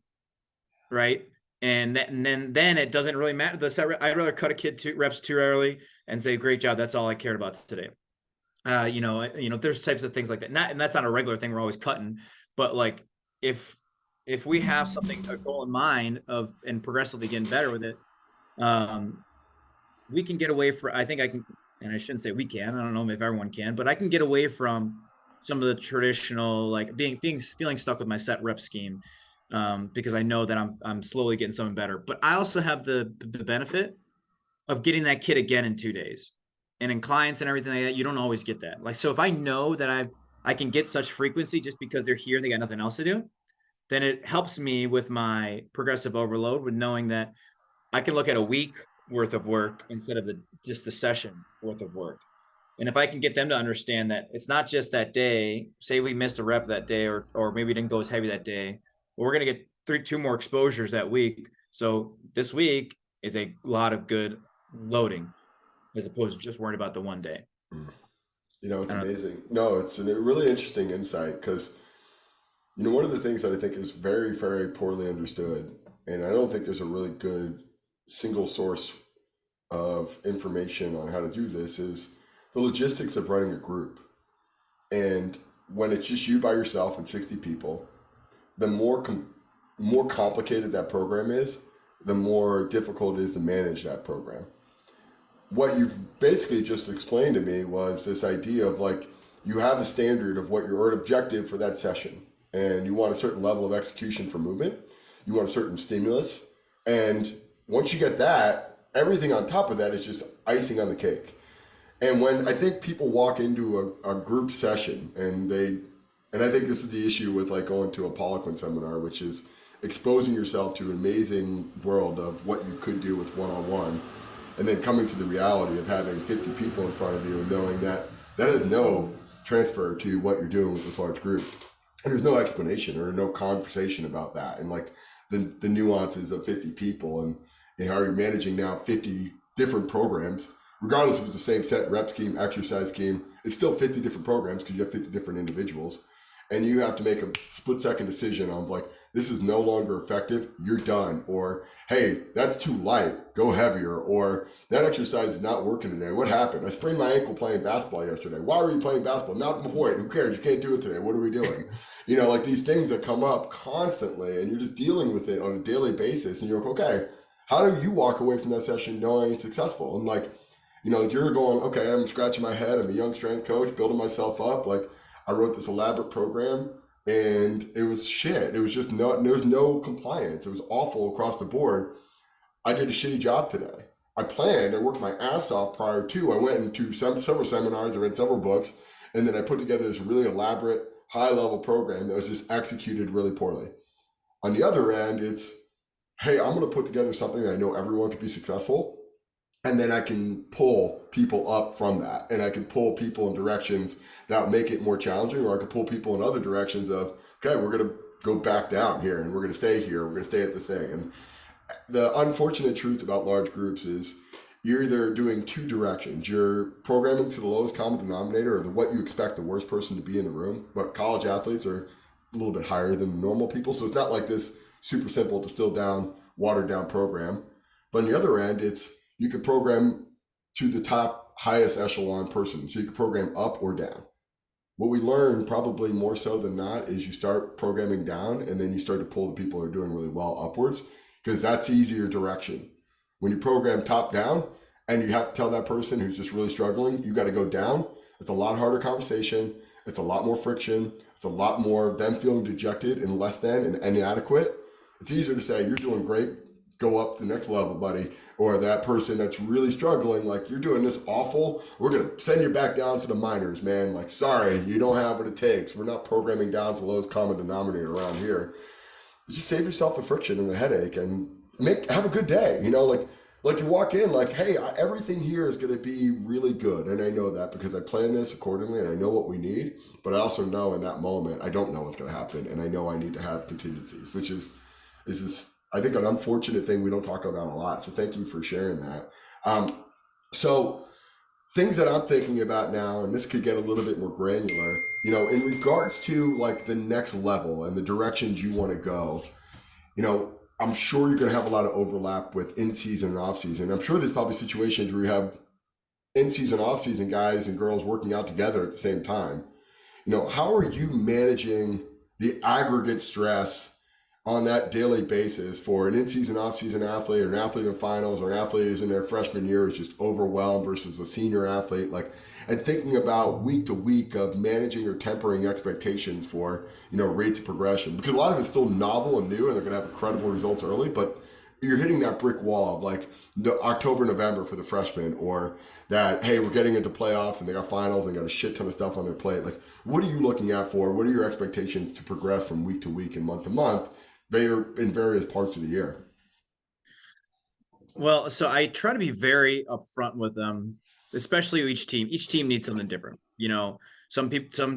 right? And then it doesn't really matter. I'd rather cut a kid 2 reps too early and say, great job. That's all I cared about today. There's types of things like that. And that's not a regular thing we're always cutting, but like if we have a goal in mind of and progressively getting better with it, um, we can get away from. I think I can, and I shouldn't say we can. I don't know if everyone can, but I can get away from some of the traditional like feeling stuck with my set rep scheme, because I know that I'm slowly getting something better. But I also have the benefit of getting that kid again in 2 days. And in clients and everything like that, you don't always get that. Like, so if I know that I can get such frequency just because they're here and they got nothing else to do, then it helps me with my progressive overload with knowing that I can look at a week worth of work instead of just the session worth of work. And if I can get them to understand that it's not just that day, say we missed a rep that day, or maybe we didn't go as heavy that day, but we're going to get two more exposures that week. So this week is a lot of good loading as opposed to just worrying about the one day. It's I don't know. amazing. No, it's a really interesting insight because, one of the things that I think is very, very poorly understood, and I don't think there's a really good single source of information on how to do this, is the logistics of running a group. And when it's just you by yourself and 60 people, the more complicated that program is, the more difficult it is to manage that program. What you've basically just explained to me was this idea of like you have a standard of what your objective for that session, and you want a certain level of execution for movement. You want a certain stimulus. And once you get that, everything on top of that is just icing on the cake. And when I think people walk into a group session and I think this is the issue with like going to a Poliquin seminar, which is exposing yourself to an amazing world of what you could do with one on one, and then coming to the reality of having 50 people in front of you and knowing that that has no transfer to what you're doing with this large group. And there's no explanation or no conversation about that. And like the nuances of 50 people and how you're managing now 50 different programs, regardless if it's the same set rep scheme, exercise scheme, it's still 50 different programs because you have 50 different individuals. And you have to make a split second decision on like, this is no longer effective, you're done. Or, hey, that's too light, go heavier. Or that exercise is not working today. What happened? I sprained my ankle playing basketball yesterday. Why were you playing basketball? Not the point. Who cares? You can't do it today. What are we doing? Like these things that come up constantly and you're just dealing with it on a daily basis. And you're like, okay, how do you walk away from that session knowing it's successful? And like, you're going, okay, I'm scratching my head. I'm a young strength coach, building myself up. Like, I wrote this elaborate program and it was shit. It was just there was no compliance. It was awful across the board. I did a shitty job today. I planned, I worked my ass off prior to. I went into several seminars, I read several books, and then I put together this really elaborate, high level program that was just executed really poorly. On the other end, it's, hey, I'm going to put together something that I know everyone could be successful, and then I can pull people up from that, and I can pull people in directions that make it more challenging, or I can pull people in other directions of, okay, we're going to go back down here, and we're going to stay here, we're going to stay at this thing. And the unfortunate truth about large groups is you're either doing two directions. You're programming to the lowest common denominator, or what you expect the worst person to be in the room. But college athletes are a little bit higher than the normal people, so it's not like this super simple, distilled down, watered down program. But on the other end, it's, you could program to the top highest echelon person. So you could program up or down. What we learn probably more so than not is you start programming down and then you start to pull the people who are doing really well upwards, because that's easier direction. When you program top down and you have to tell that person who's just really struggling, you got to go down, it's a lot harder conversation. It's a lot more friction. It's a lot more of them feeling dejected and less than and inadequate. It's easier to say, you're doing great, go up to the next level, buddy. Or that person that's really struggling, like, you're doing this awful, we're going to send you back down to the minors, man. Like, sorry, you don't have what it takes. We're not programming down to the lowest common denominator around here. Just save yourself the friction and the headache and have a good day. Like you walk in like, hey, everything here is going to be really good. And I know that because I plan this accordingly and I know what we need. But I also know in that moment, I don't know what's going to happen. And I know I need to have contingencies, which is I think, an unfortunate thing we don't talk about a lot. So thank you for sharing that. So things that I'm thinking about now, and this could get a little bit more granular, in regards to like the next level and the directions you want to go, I'm sure you're going to have a lot of overlap with in season and off season. I'm sure there's probably situations where you have in season, off season guys and girls working out together at the same time. How are you managing the aggregate stress on that daily basis for an in-season, off-season athlete, or an athlete in finals, or an athlete who's in their freshman year is just overwhelmed versus a senior athlete, like, and thinking about week to week of managing or tempering expectations for rates of progression, because a lot of it's still novel and new, and they're going to have incredible results early, but you're hitting that brick wall of like the October, November for the freshmen, or that, hey, we're getting into playoffs and they got finals and got a shit ton of stuff on their plate. Like, what are you looking at for? What are your expectations to progress from week to week and month to month? They're in various parts of the year. Well, so I try to be very upfront with them, especially each team. Each team needs something different. Some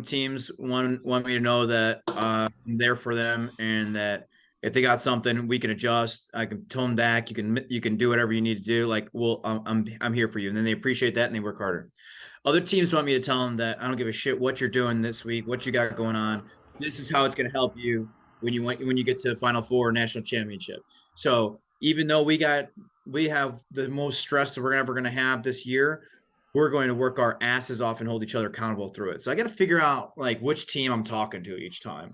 teams want me to know that I'm there for them, and that if they got something, we can adjust. I can tone them back. You can do whatever you need to do. Like, well, I'm here for you, and then they appreciate that and they work harder. Other teams want me to tell them that I don't give a shit what you're doing this week, what you got going on. This is how it's going to help you when you get to Final Four or national championship. So even though we have the most stress that we're ever going to have this year, we're going to work our asses off and hold each other accountable through it. So I got to figure out like which team I'm talking to each time.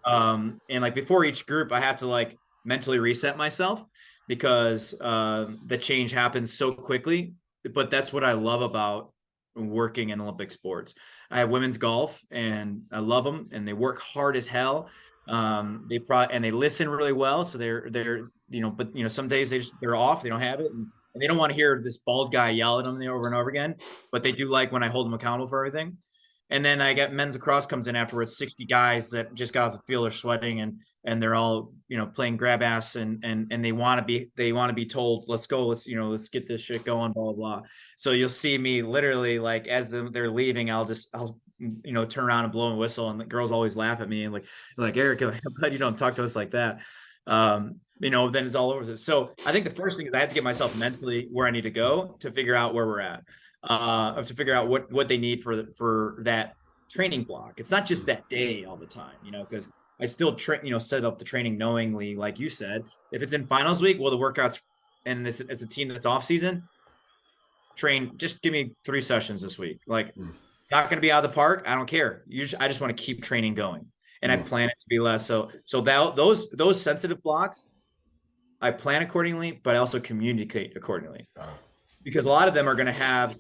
And like before each group, I have to like mentally reset myself, because the change happens so quickly. But that's what I love about working in Olympic sports. I have women's golf and I love them, and they work hard as hell. They listen really well. So but some days they're off, they don't have it, and they don't want to hear this bald guy yell at them over and over again, but they do like when I hold them accountable for everything. And then I got men's lacrosse comes in afterwards, 60 guys that just got off the field are sweating and they're all, playing grab ass and they want to be told, let's go, let's get this shit going, blah, blah, blah. So you'll see me literally like as they're leaving, I'll turn around and blow and whistle, and the girls always laugh at me and like Erik, I'm glad you don't talk to us like that. Then it's all over. So I think the first thing is I have to get myself mentally where I need to go to figure out where we're at, to figure out what they need for that training block. It's not just that day all the time, because I still set up the training knowingly, like you said. If it's in finals week, well, the workouts, and this as a team that's off season, train, just give me 3 sessions this week. Like, it's not going to be out of the park. I don't care. I just want to keep training going, and I plan it to be less. So that those sensitive blocks, I plan accordingly, but I also communicate accordingly, because a lot of them are going to have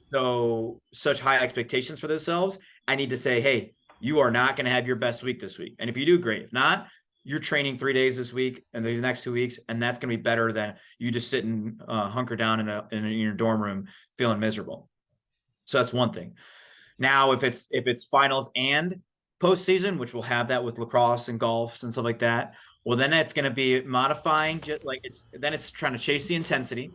such high expectations for themselves. I need to say, hey, you are not going to have your best week this week. And if you do, great. If not, you're training 3 days this week and the next 2 weeks, and that's going to be better than you just sit and hunker down in your dorm room feeling miserable. So that's one thing. Now, if it's finals and postseason, which we'll have that with lacrosse and golf and stuff like that, well, then it's going to be modifying, just like it's trying to chase the intensity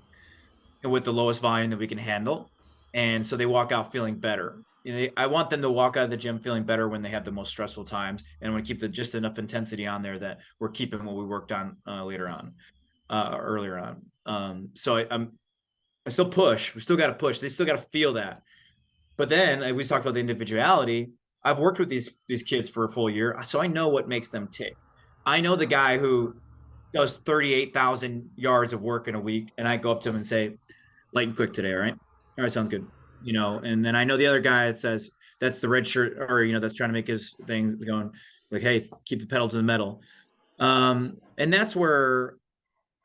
and with the lowest volume that we can handle. And so they walk out feeling better. I want them to walk out of the gym feeling better when they have the most stressful times, and I want to keep just enough intensity on there that we're keeping what we worked on earlier on. So I still push. We still got to push. They still got to feel that. But then, like we talked about the individuality. I've worked with these kids for a full year, so I know what makes them tick. I know the guy who does 38,000 yards of work in a week, and I go up to him and say, light and quick today, all right? All right, sounds good. And then I know the other guy that says that's the red shirt, or that's trying to make his thing going like, hey, keep the pedal to the metal. And that's where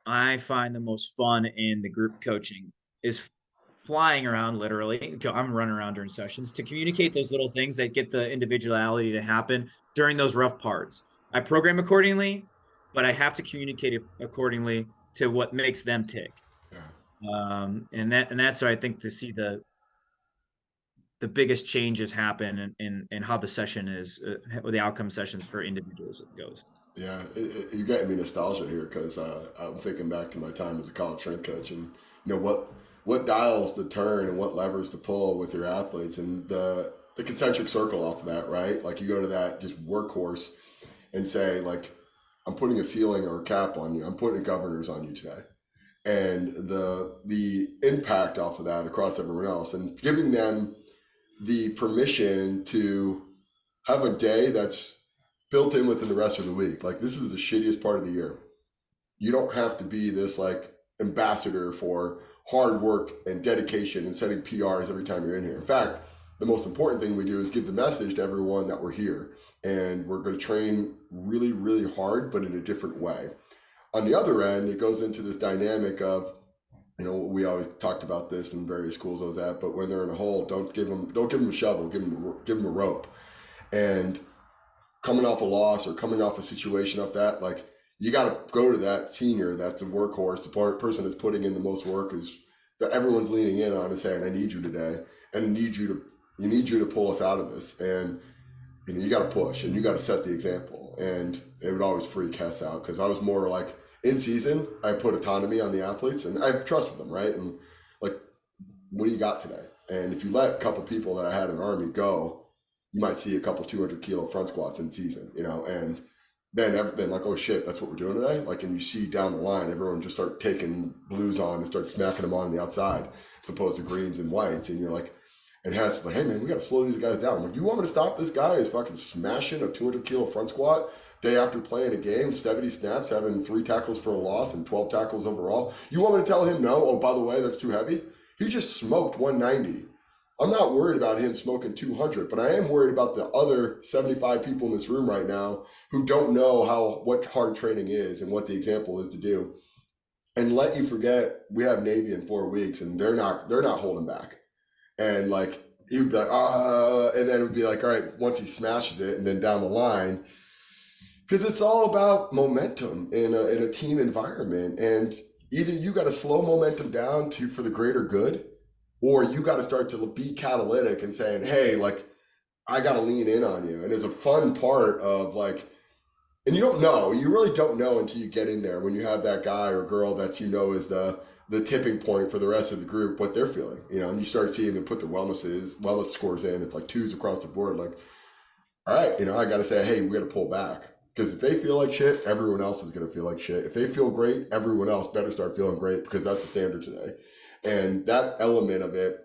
I find the most fun in the group coaching is flying around. Literally, I'm running around during sessions to communicate those little things that get the individuality to happen during those rough parts. I program accordingly, but I have to communicate it accordingly to what makes them tick. And that's where I think to see the biggest changes happen in how the session is, the outcome sessions for individuals goes. Yeah, you're getting me nostalgia here because I'm thinking back to my time as a college strength coach, and what dials to turn and what levers to pull with your athletes, and the concentric circle off of that, right? Like you go to that just workhorse and say, like, I'm putting a ceiling or a cap on you. I'm putting governors on you today, and the impact off of that across everyone else, and giving them the permission to have a day that's built in within the rest of the week. Like, this is the shittiest part of the year. You don't have to be this like ambassador for hard work and dedication and setting PRs every time you're in here. In fact, the most important thing we do is give the message to everyone that we're here and we're going to train really, really hard, but in a different way. On the other end, it goes into this dynamic of, we always talked about this in various schools I was at, but when they're in a hole, don't give them a shovel, give them a rope. And coming off a loss or coming off a situation of that, like, you got to go to that senior that's a workhorse, the person that's putting in the most work, is that everyone's leaning in on and saying, I need you today, and you need you to pull us out of this. And you got to push and you got to set the example. And it would always freak Hess out because I was more like, in season, I put autonomy on the athletes and I have trust with them, right? And like, what do you got today? And if you let a couple people that I had in Army go, you might see a couple 200-kilo front squats in season, and then everything like, oh shit, that's what we're doing today. Like, and you see down the line, everyone just start taking blues on and start smacking them on the outside as opposed to greens and whites. And you're like, and Hess is like, hey man, we got to slow these guys down. I'm like, do you want me to stop this guy who's fucking smashing a 200-kilo front squat day after playing a game, 70 snaps, having 3 tackles for a loss and 12 tackles overall? You want me to tell him no? Oh, by the way, that's too heavy. He just smoked 190. I'm not worried about him smoking 200, but I am worried about the other 75 people in this room right now who don't know what hard training is and what the example is to do. And let you forget, we have Navy in 4 weeks and they're not holding back. And like, he would be like, and then it would be like, all right, once he smashes it, and then down the line, Because it's all about momentum in a team environment, and either you got to slow momentum down to for the greater good, or you got to start to be catalytic and saying, "Hey, like I got to lean in on you." And there's a fun part of like, and you don't know, you really don't know until you get in there when you have that guy or girl that's is the tipping point for the rest of the group, what they're feeling, and you start seeing them put their wellness scores in. It's like twos across the board. Like, all right, I got to say, hey, we got to pull back. Because if they feel like shit, everyone else is going to feel like shit. If they feel great, everyone else better start feeling great because that's the standard today. And that element of it,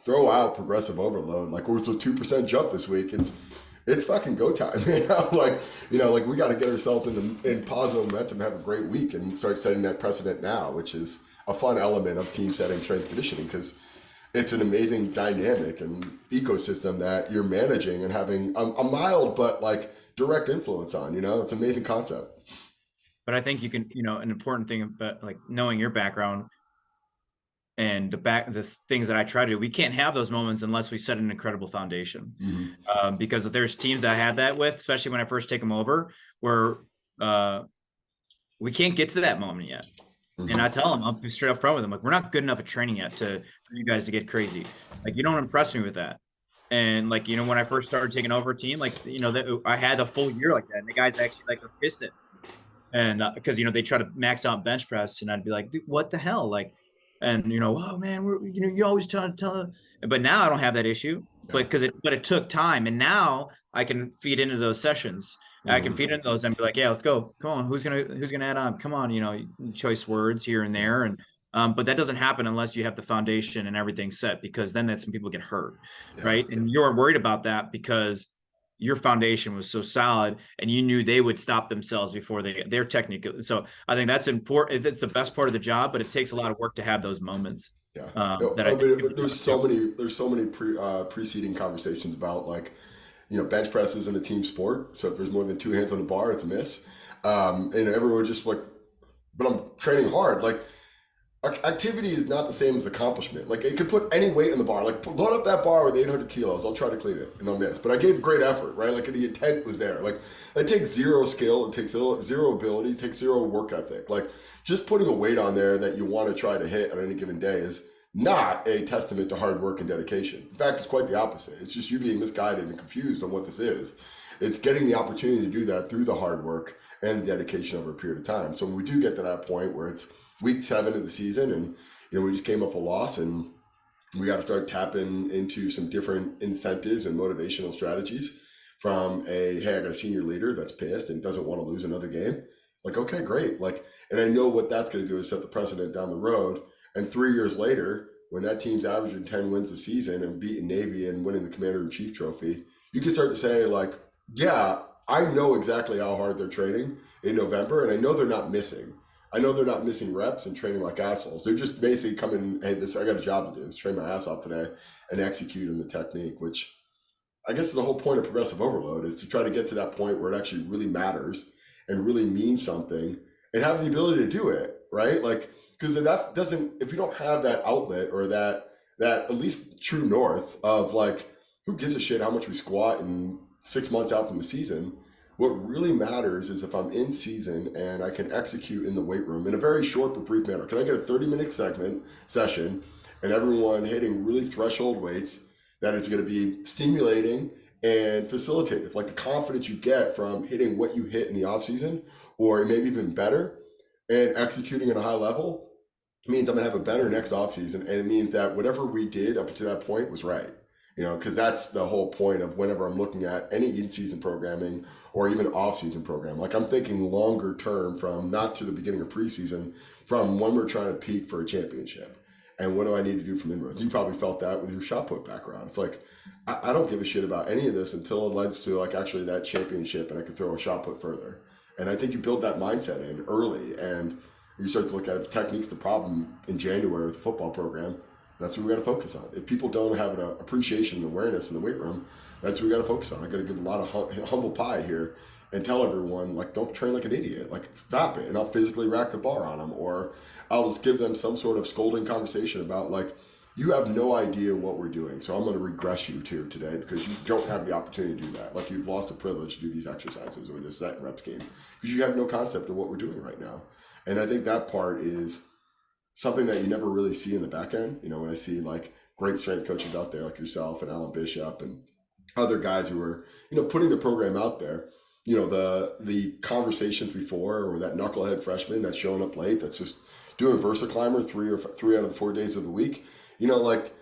throw out progressive overload. Like, what's a 2% jump this week? It's fucking go time. Like we got to get ourselves in positive momentum, have a great week, and start setting that precedent now, which is a fun element of team setting strength and conditioning because it's an amazing dynamic and ecosystem that you're managing and having a mild but like direct influence on. It's an amazing concept. But I think you can, an important thing about like knowing your background and the things that I try to do, we can't have those moments unless we set an incredible foundation. Because there's teams that I had that with, especially when I first take them over, where we can't get to that moment yet. And I tell them, I'll be straight up front with them, like, we're not good enough at training yet for you guys to get crazy. Like, you don't impress me with that. And like, when I first started taking over a team, like, I had a full year like that, and the guys actually like were pissed at me. And because they try to max out bench press, and I'd be like, dude, what the hell, like, and oh man, you always tell. But now I don't have that issue, but it took time, and now I can feed into those sessions. I can feed into those and be like, yeah, let's go. Come on, who's gonna add on? Come on, choice words here and there, and but that doesn't happen unless you have the foundation and everything set, because then some people get hurt, right? And you're worried about that because your foundation was so solid and you knew they would stop themselves before their technique. So I think that's important. It's the best part of the job, but it takes a lot of work to have those moments. That I think there's so many preceding conversations about like, bench press isn't a team sport. So if there's more than two hands on the bar, it's a miss. And everyone just like, but I'm training hard. Like, activity is not the same as accomplishment. Like, it could put any weight in the bar. Like, load up that bar with 800 kilos. I'll try to clean it and I'll miss. But I gave great effort, right? Like, the intent was there. Like, it takes zero skill. It takes zero ability. It takes zero work ethic. Like, just putting a weight on there that you want to try to hit on any given day is not a testament to hard work and dedication. In fact, it's quite the opposite. It's just you being misguided and confused on what this is. It's getting the opportunity to do that through the hard work and the dedication over a period of time. So when we do get to that point where it's week 7 of the season and we just came off a loss and we got to start tapping into some different incentives and motivational strategies from hey, I got a senior leader that's pissed and doesn't want to lose another game. Like, okay, great. Like, and I know what that's going to do is set the precedent down the road. And 3 years later, when that team's averaging 10 wins a season and beating Navy and winning the Commander-in-Chief trophy, you can start to say like, yeah, I know exactly how hard they're training in November, and I know they're not missing. I know they're not missing reps and training like assholes. They're just basically coming, hey, I got a job to do. Let's train my ass off today and execute in the technique, which I guess is the whole point of progressive overload, is to try to get to that point where it actually really matters and really means something and have the ability to do it, right? Like, because that doesn't, if you don't have that outlet or that at least true north of like, who gives a shit how much we squat in 6 months out from the season, what really matters is if I'm in season and I can execute in the weight room in a very short but brief manner. Can I get a 30-minute session and everyone hitting really threshold weights that is going to be stimulating and facilitative? Like, the confidence you get from hitting what you hit in the off season, or maybe even better, and executing at a high level, means I'm going to have a better next off season. And it means that whatever we did up to that point was right. Because that's the whole point of whenever I'm looking at any in-season programming or even off-season program. Like, I'm thinking longer term, from not to the beginning of preseason, from when we're trying to peak for a championship. And what do I need to do from inroads? You probably felt that with your shot put background. It's like, I don't give a shit about any of this until it leads to like actually that championship and I can throw a shot put further. And I think you build that mindset in early, and you start to look at it. The technique's the problem in January with the football program. That's what we got to focus on. If people don't have an appreciation and awareness in the weight room, that's what we got to focus on. I got to give a lot of humble pie here and tell everyone, like, don't train like an idiot. Like, stop it. And I'll physically rack the bar on them, or I'll just give them some sort of scolding conversation about, like, you have no idea what we're doing. So I'm going to regress you to today because you don't have the opportunity to do that. Like you've lost the privilege to do these exercises or this set and reps game because you have no concept of what we're doing right now. And I think that part is something that you never really see in the back end. You know, when I see like great strength coaches out there like yourself and Alan Bishop and other guys who are, you know, putting the program out there, you know, the conversations before or that knucklehead freshman that's showing up late, that's just doing Versa Climber 3 out of the 4 days of the week, you know, like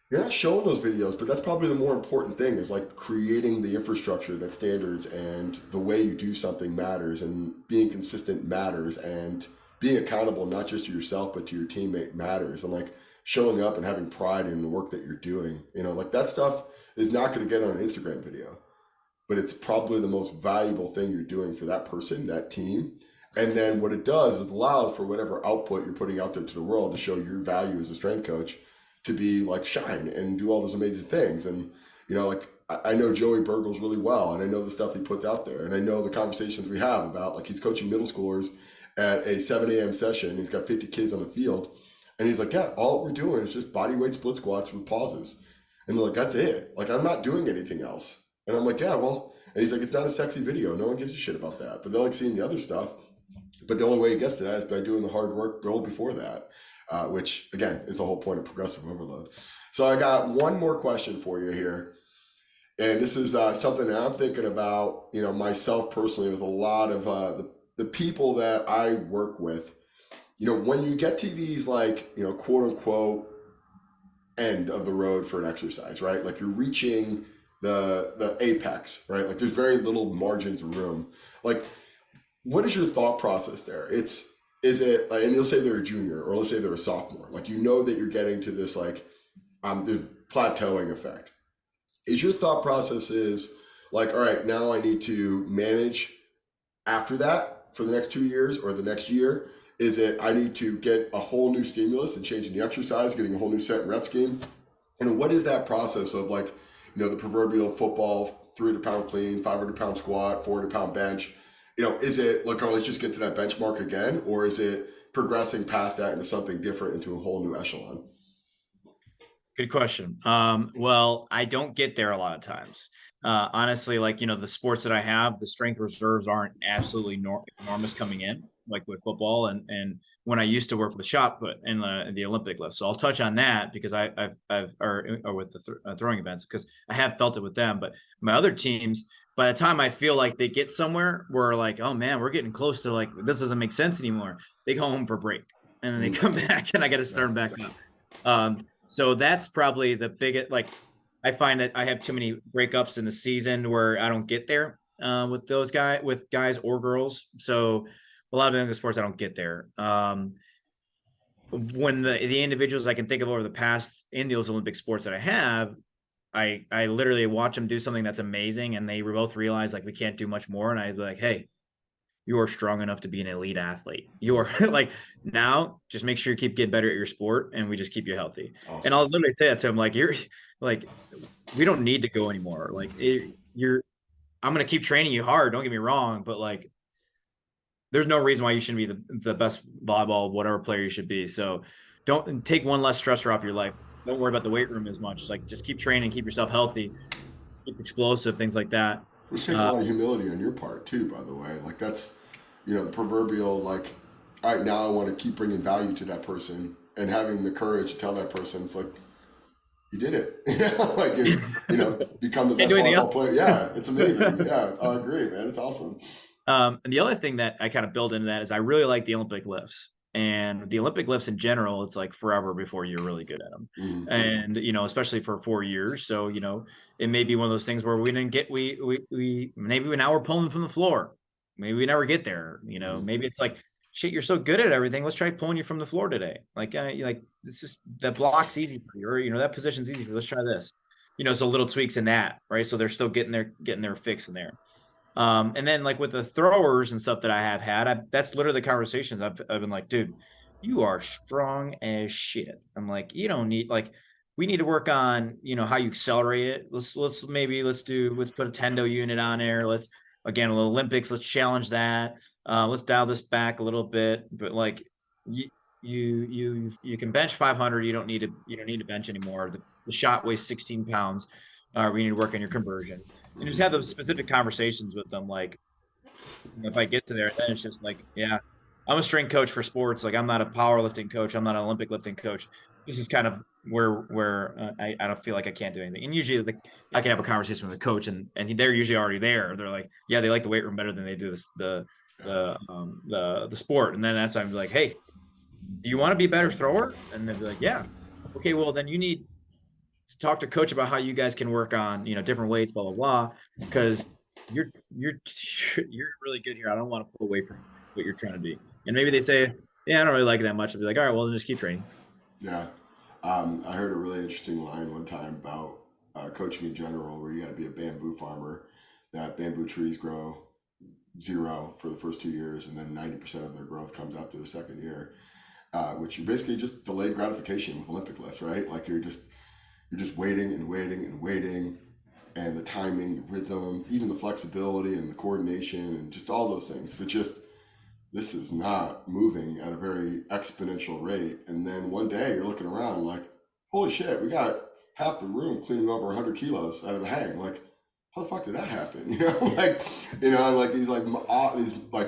you're not showing those videos, but that's probably the more important thing is like creating the infrastructure that standards and the way you do something matters and being consistent matters and being accountable not just to yourself but to your teammate matters and like showing up and having pride in the work that you're doing. You know, like that stuff is not going to get on an Instagram video, but it's probably the most valuable thing you're doing for that person, that team. And then what it does is it allows for whatever output you're putting out there to the world to show your value as a strength coach to be like shine and do all those amazing things. And, you know, like I know Joey Burgles really well and I know the stuff he puts out there and I know the conversations we have about like he's coaching middle schoolers at a 7 a.m. session. He's got 50 kids on the field and he's like, yeah, all we're doing is just body weight split squats with pauses. And they're like, that's it. Like, I'm not doing anything else. And I'm like, yeah, well, and he's like, it's not a sexy video. No one gives a shit about that. But they like seeing the other stuff. But the only way it gets to that is by doing the hard work build before that, which again is the whole point of progressive overload. So I got one more question for you here, and this is something that I'm thinking about, you know, myself personally with a lot of the people that I work with. You know, when you get to these like, you know, quote unquote end of the road for an exercise, right? Like you're reaching the apex, right? Like there's very little margins of room. Like what is your thought process there? Is it and you'll say they're a junior or let's say they're a sophomore. Like you know that you're getting to this like the plateauing effect. Is your thought process is like, all right, now I need to manage after that for the next 2 years or the next year? Is it I need to get a whole new stimulus and changing the exercise, getting a whole new set and rep scheme? And what is that process of like, you know, the proverbial football 300-pound clean, 500-pound squat, 400-pound bench? You know, is it like, oh, let's just get to that benchmark again? Or is it progressing past that into something different, into a whole new echelon? Good question. Well, I don't get there a lot of times. Honestly, like, you know, the sports that I have, the strength reserves aren't absolutely enormous coming in, like with football and when I used to work with shot put in the Olympic lift. So I'll touch on that because I've or with the throwing events because I have felt it with them. But my other teams, by the time I feel like they get somewhere, we're like, oh man, we're getting close to like this doesn't make sense anymore. They go home for break and then they come back and I got to start them back up. So that's probably the biggest, like, I find that I have too many breakups in the season where I don't get there with those guys or girls. So a lot of the sports I don't get there. When the individuals I can think of over the past in those Olympic sports that I have, I literally watch them do something that's amazing and they both realize like we can't do much more. And I'd be like, hey, you are strong enough to be an elite athlete. You are like now just make sure you keep getting better at your sport and we just keep you healthy. Awesome. And I'll literally say that to him, like, you're like, we don't need to go anymore. Like I'm going to keep training you hard. Don't get me wrong. But like, there's no reason why you shouldn't be the best volleyball, whatever player you should be. So don't take one less stressor off your life. Don't worry about the weight room as much. Like just keep training, keep yourself healthy, keep explosive, things like that. Which takes a lot of humility on your part too, by the way. Like that's, you know, the proverbial like, all right, now I want to keep bringing value to that person and having the courage to tell that person, it's like, you did it. Like you know, become the Can't best do anything volleyball else. player. Yeah, it's amazing. Yeah, I agree, man. It's awesome. And the other thing that I kind of build into that is I really like the Olympic lifts. And the Olympic lifts in general, it's like forever before you're really good at them. Mm-hmm. And, you know, especially for 4 years. So, you know, it may be one of those things where we didn't get, maybe now we're pulling from the floor. Maybe we never get there. You know, Mm-hmm. maybe it's like, shit, you're so good at everything. Let's try pulling you from the floor today. Like it's just that block's easy for you, or, you know, that position's easy for you. Let's try this, you know, so little tweaks in that, right? So they're still getting their fix in there. And then like with the throwers and stuff that I have had, that's literally the conversations I've been like, dude, you are strong as shit. I'm like, you don't need like, we need to work on, you know, how you accelerate it. Let's put a tendo unit on there. Let's again, Olympics, let's challenge that. Let's dial this back a little bit, but like you can bench 500. You don't need to bench anymore. The shot weighs 16 pounds. We need to work on your conversion, and just have those specific conversations with them. Like, if I get to there, then it's just like, yeah, I'm a strength coach for sports. Like, I'm not a powerlifting coach. I'm not an Olympic lifting coach. This is kind of where I don't feel like I can't do anything. And usually, I can have a conversation with a coach, and they're usually already there. They're like, yeah, they like the weight room better than they do the sport. And then that's I'm like, hey, do you want to be a better thrower? And they'd be like, yeah. Okay, well then you need to talk to coach about how you guys can work on, different weights, blah blah blah, because you're you're you're really good here. I don't want to pull away from what you're trying to be. And maybe they say, yeah, I don't really like it that much. I'll be like, all right, well then just keep training. Yeah. I heard a really interesting line one time about coaching in general, where you got to be a bamboo farmer. That bamboo trees grow zero for the first 2 years, and then 90% of their growth comes after the second year, which you basically just delayed gratification with Olympic lifts, right? Like you're just waiting and waiting and waiting, and the timing, the rhythm, even the flexibility and the coordination, and just all those things. It just this is not moving at a very exponential rate. And then one day you're looking around like, holy shit, we got half the room cleaning over 100 kilos out of the hang. Like, how the fuck did that happen? Like these like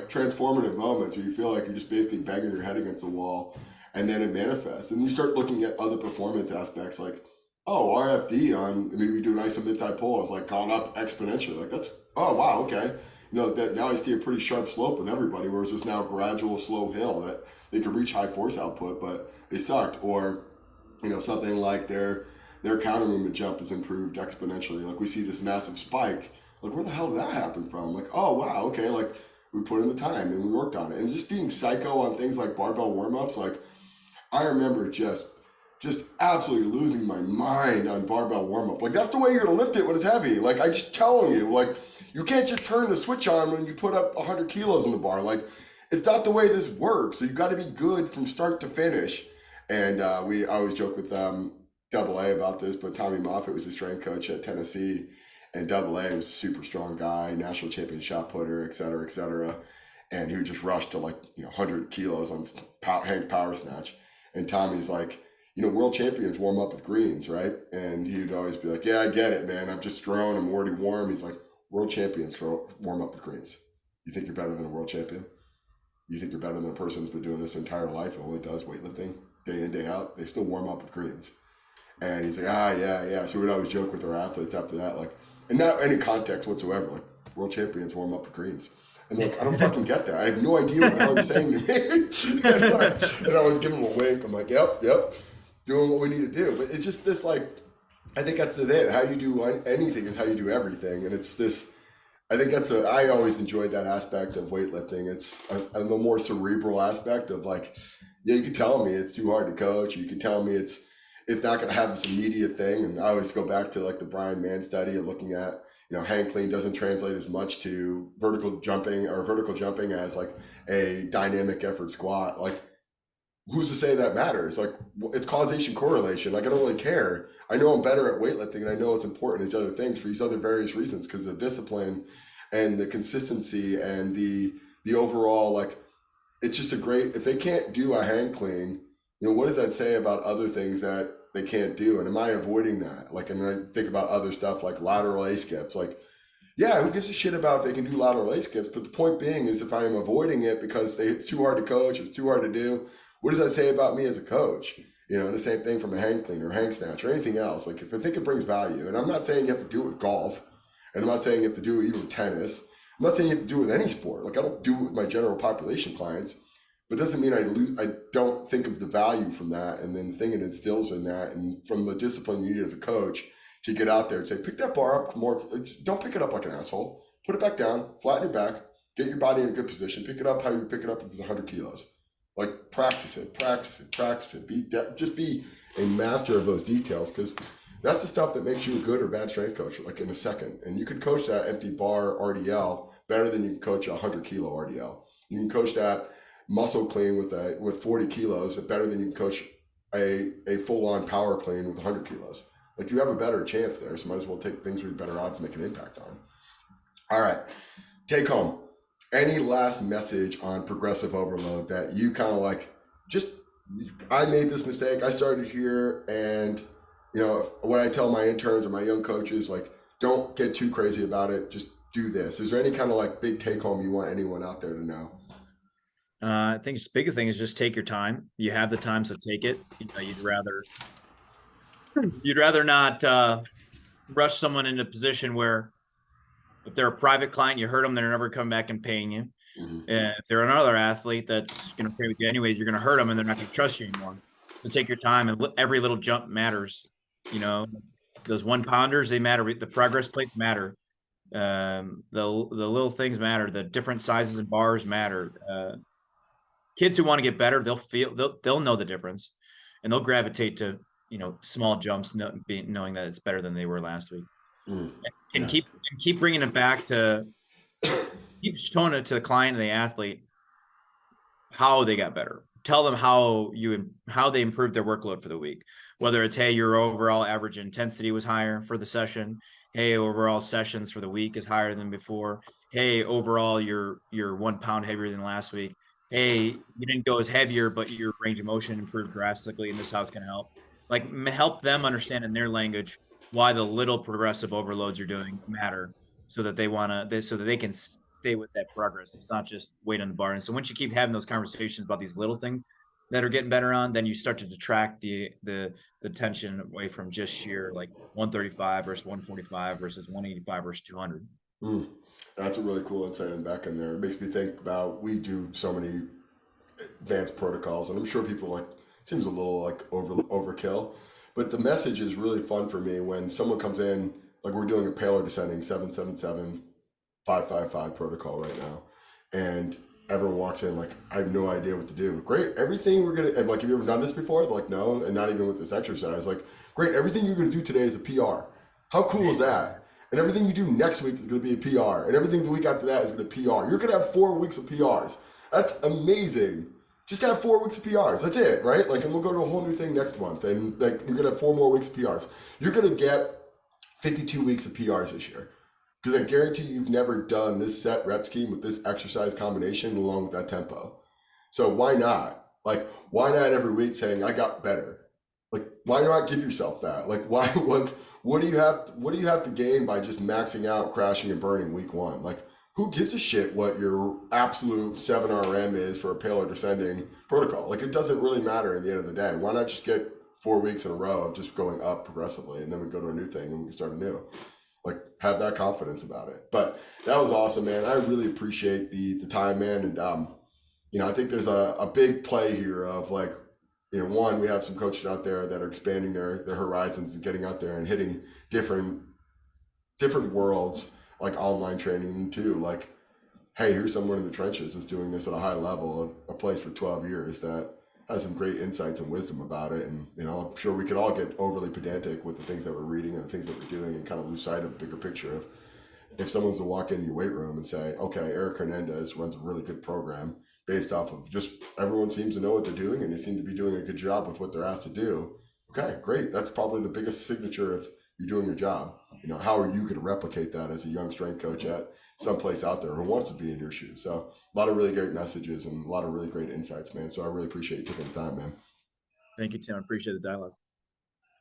transformative moments where you feel like you're just basically banging your head against the wall, and then it manifests. And you start looking at other performance aspects like, oh, RFD on maybe we do an iso mid-thigh pull is like gone up exponentially. Like that's, oh wow, okay. That now I see a pretty sharp slope with everybody, whereas this now gradual slow hill that they could reach high force output, but they sucked. Or, something like their counter movement jump has improved exponentially. Like we see this massive spike. Like where the hell did that happen from? Like, oh wow, okay, like we put in the time and we worked on it. And just being psycho on things like barbell warm-ups, like I remember just absolutely losing my mind on barbell warm-up. Like that's the way you're gonna lift it when it's heavy. Like I just telling you, like you can't just turn the switch on when you put up 100 kilos in the bar. Like it's not the way this works. So you got to be good from start to finish. And I always joke with Double A about this, but Tommy Moffitt was the strength coach at Tennessee, and Double A was a super strong guy, national champion shot putter, et cetera, et cetera. And he would just rush to 100 kilos on hang power snatch. And Tommy's like, world champions warm up with greens, right? And he'd always be like, yeah, I get it, man. I've just thrown. I'm already warm. He's like, world champions warm up with greens. You think you're better than a world champion? You think you're better than a person who's been doing this entire life and only does weightlifting day in, day out? They still warm up with greens. And he's like, yeah. So we'd always joke with our athletes after that, like, and not any context whatsoever, like, world champions warm up with greens. And like, I don't fucking get that. I have no idea what the hell you're saying to me. and I would give him a wink. I'm like, yep, doing what we need to do. But it's just this, like, I think that's it. How you do anything is how you do everything. And it's this, I think I always enjoyed that aspect of weightlifting. It's the more cerebral aspect of like, yeah, you can tell me it's too hard to coach. You can tell me it's not going to have this immediate thing. And I always go back to like the Brian Mann study of looking at, hang clean doesn't translate as much to vertical jumping as like a dynamic effort squat. Like, who's to say that matters? Like, it's causation correlation. Like, I don't really care. I know I'm better at weightlifting, and I know it's important as other things for these other various reasons, because of discipline and the consistency and the overall, like, it's just a great, if they can't do a hang clean, what does that say about other things that they can't do? And am I avoiding that? Like, and I think about other stuff like lateral A skips. Like, yeah, who gives a shit about if they can do lateral A skips? But the point being is, if I am avoiding it because it's too hard to coach, it's too hard to do, what does that say about me as a coach? And the same thing from a hang clean or hang snatch or anything else. Like, if I think it brings value, and I'm not saying you have to do it with golf, and I'm not saying you have to do it even with tennis. I'm not saying you have to do it with any sport. Like, I don't do it with my general population clients, but it doesn't mean I don't think of the value from that, and then the thing it instills in that, and from the discipline you need as a coach to get out there and say, pick that bar up more. Don't pick it up like an asshole. Put it back down, flatten your back, get your body in a good position. Pick it up how you pick it up if it's 100 kilos. Like, practice it. Just be a master of those details, because that's the stuff that makes you a good or bad strength coach, like, in a second. And you can coach that empty bar RDL better than you can coach a 100 kilo RDL. You can coach that muscle clean with 40 kilos better than you can coach a full on power clean with 100 kilos. Like, you have a better chance there, so might as well take things with better odds to make an impact on. All right, take home. Any last message on progressive overload that you kind of like, just I made this mistake. I started here, and when I tell my interns or my young coaches, like, don't get too crazy about it. Just do this. Is there any kind of like big take home you want anyone out there to know? I think the biggest thing is just take your time. You have the time, so take it. You'd rather not rush someone into a position where if they're a private client, you hurt them, they're never coming back and paying you. Mm-hmm. If they're another athlete that's going to pay with you anyways, you're going to hurt them and they're not going to trust you anymore. So take your time, and every little jump matters. Those 1-pounders, they matter. The progress plates matter. The little things matter. The different sizes and bars matter. Kids who want to get better, they'll know the difference, and they'll gravitate to small jumps, knowing that it's better than they were last week, Mm. and Yeah. keep bringing it back to keep showing it to the client and the athlete how they got better. Tell them how they improved their workload for the week. Whether it's, hey, your overall average intensity was higher for the session. Hey, overall sessions for the week is higher than before. Hey, overall you're 1 pound heavier than last week. Hey, you didn't go as heavier, but your range of motion improved drastically, and this is how it's going to help. Like, help them understand in their language why the little progressive overloads you're doing matter, so that so that they can stay with that progress. It's not just wait on the bar. And so once you keep having those conversations about these little things that are getting better on, then you start to detract the tension away from just sheer like 135 versus 145 versus 185 versus 200. Mm. That's a really cool insight in back in there. It makes me think about, we do so many advanced protocols, and I'm sure people like, seems a little like overkill, but the message is really fun for me when someone comes in, like we're doing a Paler descending 777 555 protocol right now, and everyone walks in like, I have no idea what to do. Great, everything we're gonna, and like, have you ever done this before? They're like, no, and not even with this exercise. Like, great, everything you're gonna do today is a PR. How cool is that? And everything you do next week is gonna be a PR, and everything the week after that is gonna be PR. You're gonna have 4 weeks of PRs. That's amazing. Just have 4 weeks of PRs. That's it, right? Like, and we'll go to a whole new thing next month, and like, you're gonna have 4 more weeks of PRs. You're gonna get 52 weeks of PRs this year. Because I guarantee you've never done this set rep scheme with this exercise combination along with that tempo. So why not? Like, why not every week saying I got better? Like, why not give yourself that? Like, why? What do you have to gain by just maxing out, crashing, and burning week one? Like, who gives a shit what your absolute 7 RM is for a Paler descending protocol? Like, it doesn't really matter at the end of the day. Why not just get 4 weeks in a row of just going up progressively, and then we go to a new thing and we can start anew. Like, have that confidence about it. But that was awesome, man. I really appreciate the time, man. And I think there's a big play here of like, one, we have some coaches out there that are expanding their horizons and getting out there and hitting different worlds, like online training. And two, like, hey, here's someone in the trenches that's doing this at a high level, a place for 12 years that has some great insights and wisdom about it. And, I'm sure we could all get overly pedantic with the things that we're reading and the things that we're doing and kind of lose sight of the bigger picture of, if someone's to walk in your weight room and say, okay, Erik Hernandez runs a really good program based off of just everyone seems to know what they're doing and they seem to be doing a good job with what they're asked to do. Okay, great. That's probably the biggest signature of you doing your job. How are you going to replicate that as a young strength coach at someplace out there who wants to be in your shoes? So a lot of really great messages and a lot of really great insights, man. So I really appreciate you taking the time, man. Thank you, Tim. I appreciate the dialogue.